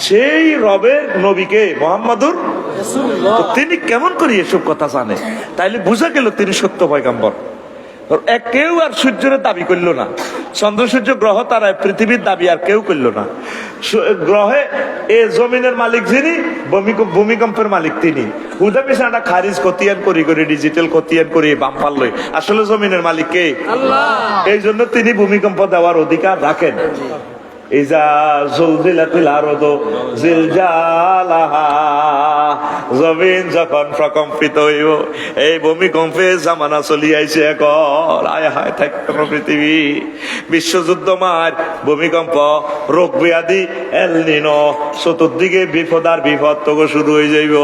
সেই রবের নবীকে মুহাম্মাদুর রাসূলুল্লাহ। তিনি কেমন করে এসব কথা জানে? তাইলে বুঝা গেল তিনি সত্য পয়গম্বর। কেউ আর সূর্যের দাবি করলো না, চন্দ্র সূর্য গ্রহ তারা পৃথিবীর দাবি আর কেউ করলো না। গ্রহে এ জমিনের মালিক যিনি, ভূমিকম্পের মালিক তিনি। হুদামি সাটা খারিজ খতিয়ান করি করে ডিজিটাল খতিয়ান করি বাম্পার লই, আসলে জমিনের মালিক কে? আল্লাহ। এই জন্য তিনি ভূমিকম্প দেওয়ার অধিকার রাখেন। ইজা জুলজিলাতিল আরদু জিলজালাহা, জমিন যখন প্রকম্পিত হইব, এই ভূমিকম্পে জামানা চলি আইছে এখন। আয় হায় থাকতো পৃথিবী, বিশ্বযুদ্ধ মার, ভূমিকম্প, রোগ ব্যাধি, এল নিনো, চতুর্দিকে বিপদ আর বিপদ তো শুরু হয়ে যাইব।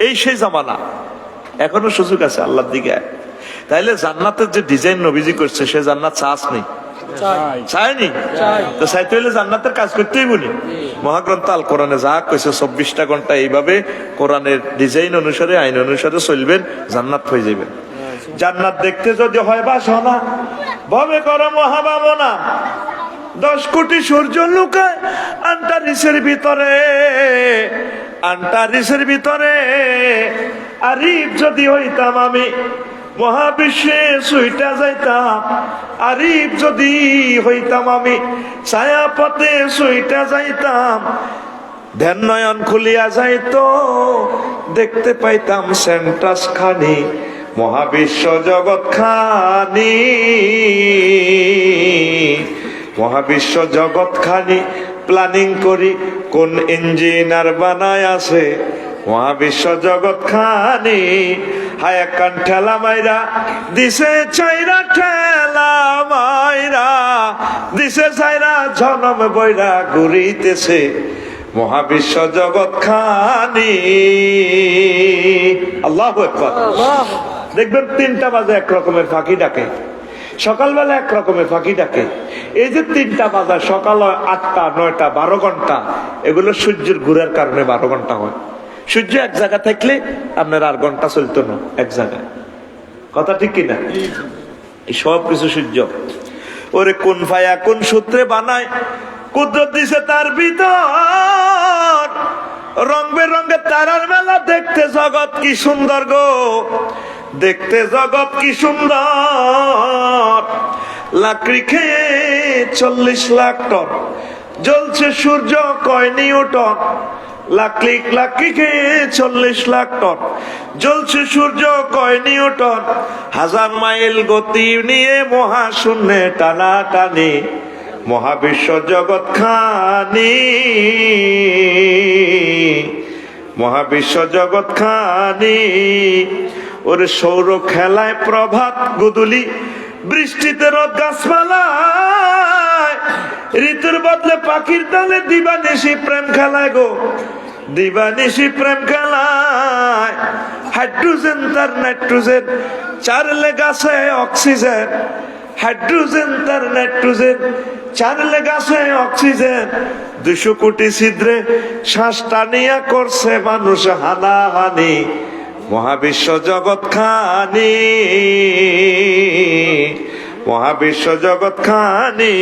এই সেই জামানা, এখনো সুযোগ আছে আল্লাহর দিকে। তাইলে জান্নাতের যে ডিজাইন নবীজি করছে সে জান্নাত চাস নেই, চাইনি তো চাইতে হইলে জান্নাতের কাজ করতেই বলি। মহাগ্রন্থ আল কোরআনে যা কইছে 24টা ঘন্টা এইভাবে কোরআনের ডিজাইন অনুসারে আইন অনুসারে চলবেন, জান্নাত হয়ে যাবেন। জান্নাত দেখতে যদি হয় বাসনা, ভবে কর মহাভাবনা, 10 কোটি সূর্য লুকায় আন্টারিসের ভিতরে, আন্টারিসের ভিতরে। আরিফ যদি হইতাম আমি মহাবিশ্বে সুইটা যাইতাম, আরিফ যদি হইতাম আমি ছায়া পথে সুইটা যাইতাম। ধ্যান নয়ন খুলিয়া যাইতো, দেখতে পাইতাম সেন্টাস খানি, মহাবিশ্ব জগৎ খানি, মহাবিশ্ব জগৎ খানি প্ল্যানিং করি কোন ইঞ্জিনিয়ার বানায় আছে, মহাবিশ্ব জগৎ খানি। হায় কান ঠেলা মাইরা দিছে চাইরা, ঠেলা মাইরা দিছে চাইরা, জনম বইরা ঘুরিতেছে মহাবিশ্ব জগৎ খানি। আল্লাহু আকবার। দেখবেন 3টা বাজে এক রকমের ফাঁকি ডাকে, সকালবেলা এক রকমের ফাঁকি ডাকে। এই যে 3টা বাজা, সকাল 8টা 9টা 12 ঘন্টা, এগুলো সূর্যের ঘুরার কারণে 12 ঘন্টা হয়। সূর্য এক জায়গা থাকলে আপনার আর ঘন্টা চলতো না এক জায়গায়, কথা ঠিক কিনা? এই সব কিছু সূর্য ওরে কোন ফায়া কোন সূত্রে বানায়, কুদরত দিছে তার ভিতর। রং বেরঙের তারার মেলা, দেখতে জগৎ কি সুন্দর গো, দেখতে জগৎ কি সুন্দর। লাকড়ি খেয়ে 40 লাখ টন জ্বলছে সূর্য কয় নিউটন। লাকড়ি খেয়ে 40 লাখ টন জ্বলছে সূর্য কয় নিউটন। 1000 মাইল গতি নিয়ে মহাশূন্যে টানাটানি, মহাবিশ্ব জগৎ খানি, মহাবিশ্ব জগৎ খানি। ওরে সৌর খেলায় প্রভাত গুদুলি, বৃষ্টিতে রোদ গাছপালায় ঋতুর বদলে পাখির দলে দিবানিশি প্রেম খেলায় গো, দিবানিশি প্রেম খেলায়। হাইড্রোজেন তার নাইট্রোজেন চারলে গাছে অক্সিজেন, হাইড্রোজেন তার নাইট্রোজেন চারলে গাছে অক্সিজেন। 200 কোটি ছিদ্রে শ্বাস টানিয়া করছে মানুষ হানাহানি, মহাবিশ্ব জগৎ খানি, মহাবিশ্ব জগৎ খানি।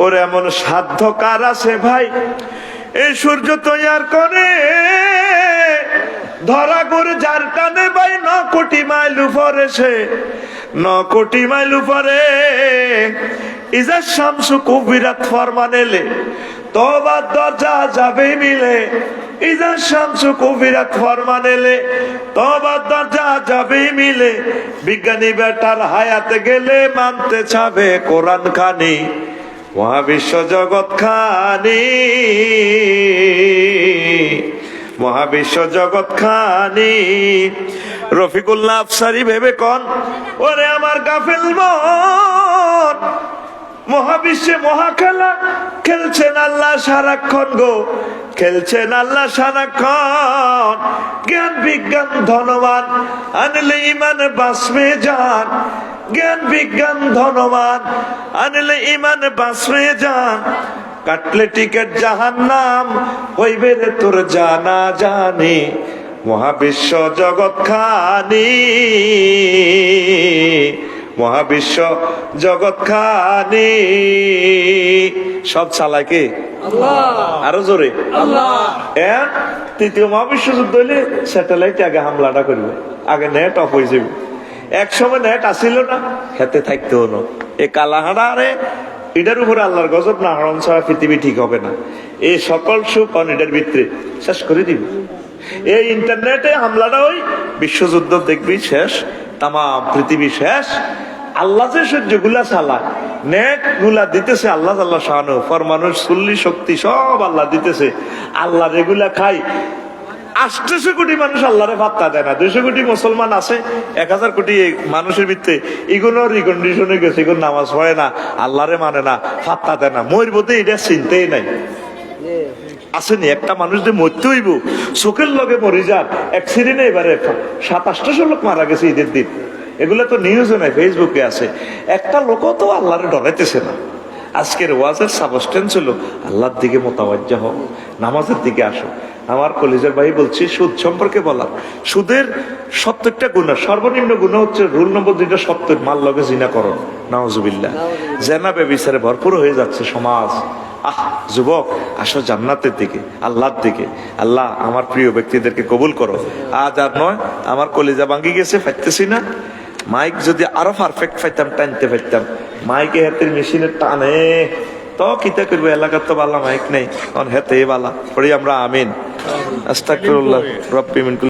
ওর এমন সাধ্য কার আছে ভাই এই সূর্য তৈয়ার করে, ধরা করে যার টানে ভাই 9 কোটি মাইল উপরে সে, 9 কোটি মাইল উপরে। ইজা শামসু কুবিরাত ফরমানেলে তওবার দরজা যাবে মিলে, ইজা শামসু কুবিরাত ফরমানেলে তওবার দরজা যাবে মিলে। বিজ্ঞানী বেটার হায়াতে গেলে মানতে চাবে কোরআন খানি, মহাবিশ্ব জগৎ খানি, মহাবিশ্ব জগৎ খানি। রফিকুল্লাহ আফসারি ভেবে কন ওরে আমার গাফেল মন, মহাবিশ্বে মহাখেলা খেলছেন আল্লাহ সারাক্ষণ গো, খেলছেন আল্লাহ সারাক্ষণ। জ্ঞান বিজ্ঞান ধনবান আনলে ইমান বাঁচবে জান, জ্ঞান বিজ্ঞান ধনবান আনলে ইমান বাঁচবে জান। কাটলে টিকেট জাহান্নাম হইবে রে তোর জানা জানি, মহাবিশ্ব জগৎ খানি, মহাবিশ্ব জগৎ খানি। সব চালায় কে? আল্লাহ। আরো জোরে আল্লাহ। তৃতীয় মহাবিশ্ব যুদ্ধ হইলে স্যাটেলাইট আগে হামলাটা করবে, আগে নেট অফ হয়ে যাবে। এক সময় নেট আসিল না, খেতে থাকতে হলো। এ কালাহাড়া রে এটার উপরে আল্লাহর গজব না হরণ ছাড়া পৃথিবী ঠিক হবে না। এই সকল সুখ এটার ভিতরে শেষ করে দিবে। এই ইন্টারনেটে হামলাটা ওই বিশ্বযুদ্ধ দেখবি শেষ, তাম পৃথিবী শেষ। আল্লাহ যে সহ্য গুলা চালায়, নেট গুলা দিতেছে আল্লাহ আল্লাহ শাহানু, পরমাণুর চুল্লি শক্তি সব আল্লাহ দিতেছে। আল্লাহ রেগুলা খাই 800 কোটি মানুষ আল্লাহরে পাত্তা দেয় না। 200 কোটি মুসলমান আছে, 1000 কোটি মানুষের ভিতরে এগুলো রিকন্ডিশনে গেছে, এগুলো নামাজ পড়ে না, আল্লাহরে মানে না, পাত্তা দেয় না। মইর বোধে এটা চিনতেই নাই। আসেনি একটা মানুষ যে মরতে হইব, চোখের লগে মরি যান অ্যাক্সিডেন্টে এবারে 700-800 লোক মারা গেছে ঈদের দিন। এগুলো তো নিউজে নাই, ফেসবুকে আছে। একটা লোকও তো আল্লাহরে ডরাইতেছে না। আজকের ওয়াজের সাবস্টেন্স ছিল আল্লাহর দিকে মোতাবাজ্জা হোক, নামাজের দিকে আসো। আমার কলেজের ভাই বলছি সুদ সম্পর্কে বলা, সুদের 70টা গুনাহ, সর্বনিম্ন গুনাহ হচ্ছে রুল নম্বর 2 70, মাল লগে জিনা করো, নাউজুবিল্লাহ। জেনা ব্যভিচারে ভরপুর হয়ে যাচ্ছে সমাজ। যুবক আসো জান্নাতের দিকে, আল্লাহর দিকে। আল্লাহ আমার প্রিয় ব্যক্তিদেরকে কবুল করো। আজ আর নয়, আমার কলিজা ভাঙ্গি গেছে, পাইতেছি না। মাইক যদি আরো পারফেক্ট পাইতাম, টানতে পারতাম। মাইকে হাতের মেশিনের টানে তো কিতা করবো, এলাকার তো বালা মাইক নেই, হেতে বালা পড়ি আমরা। আমিন। আস্তাগফিরুল্লাহ রাব্বি মিন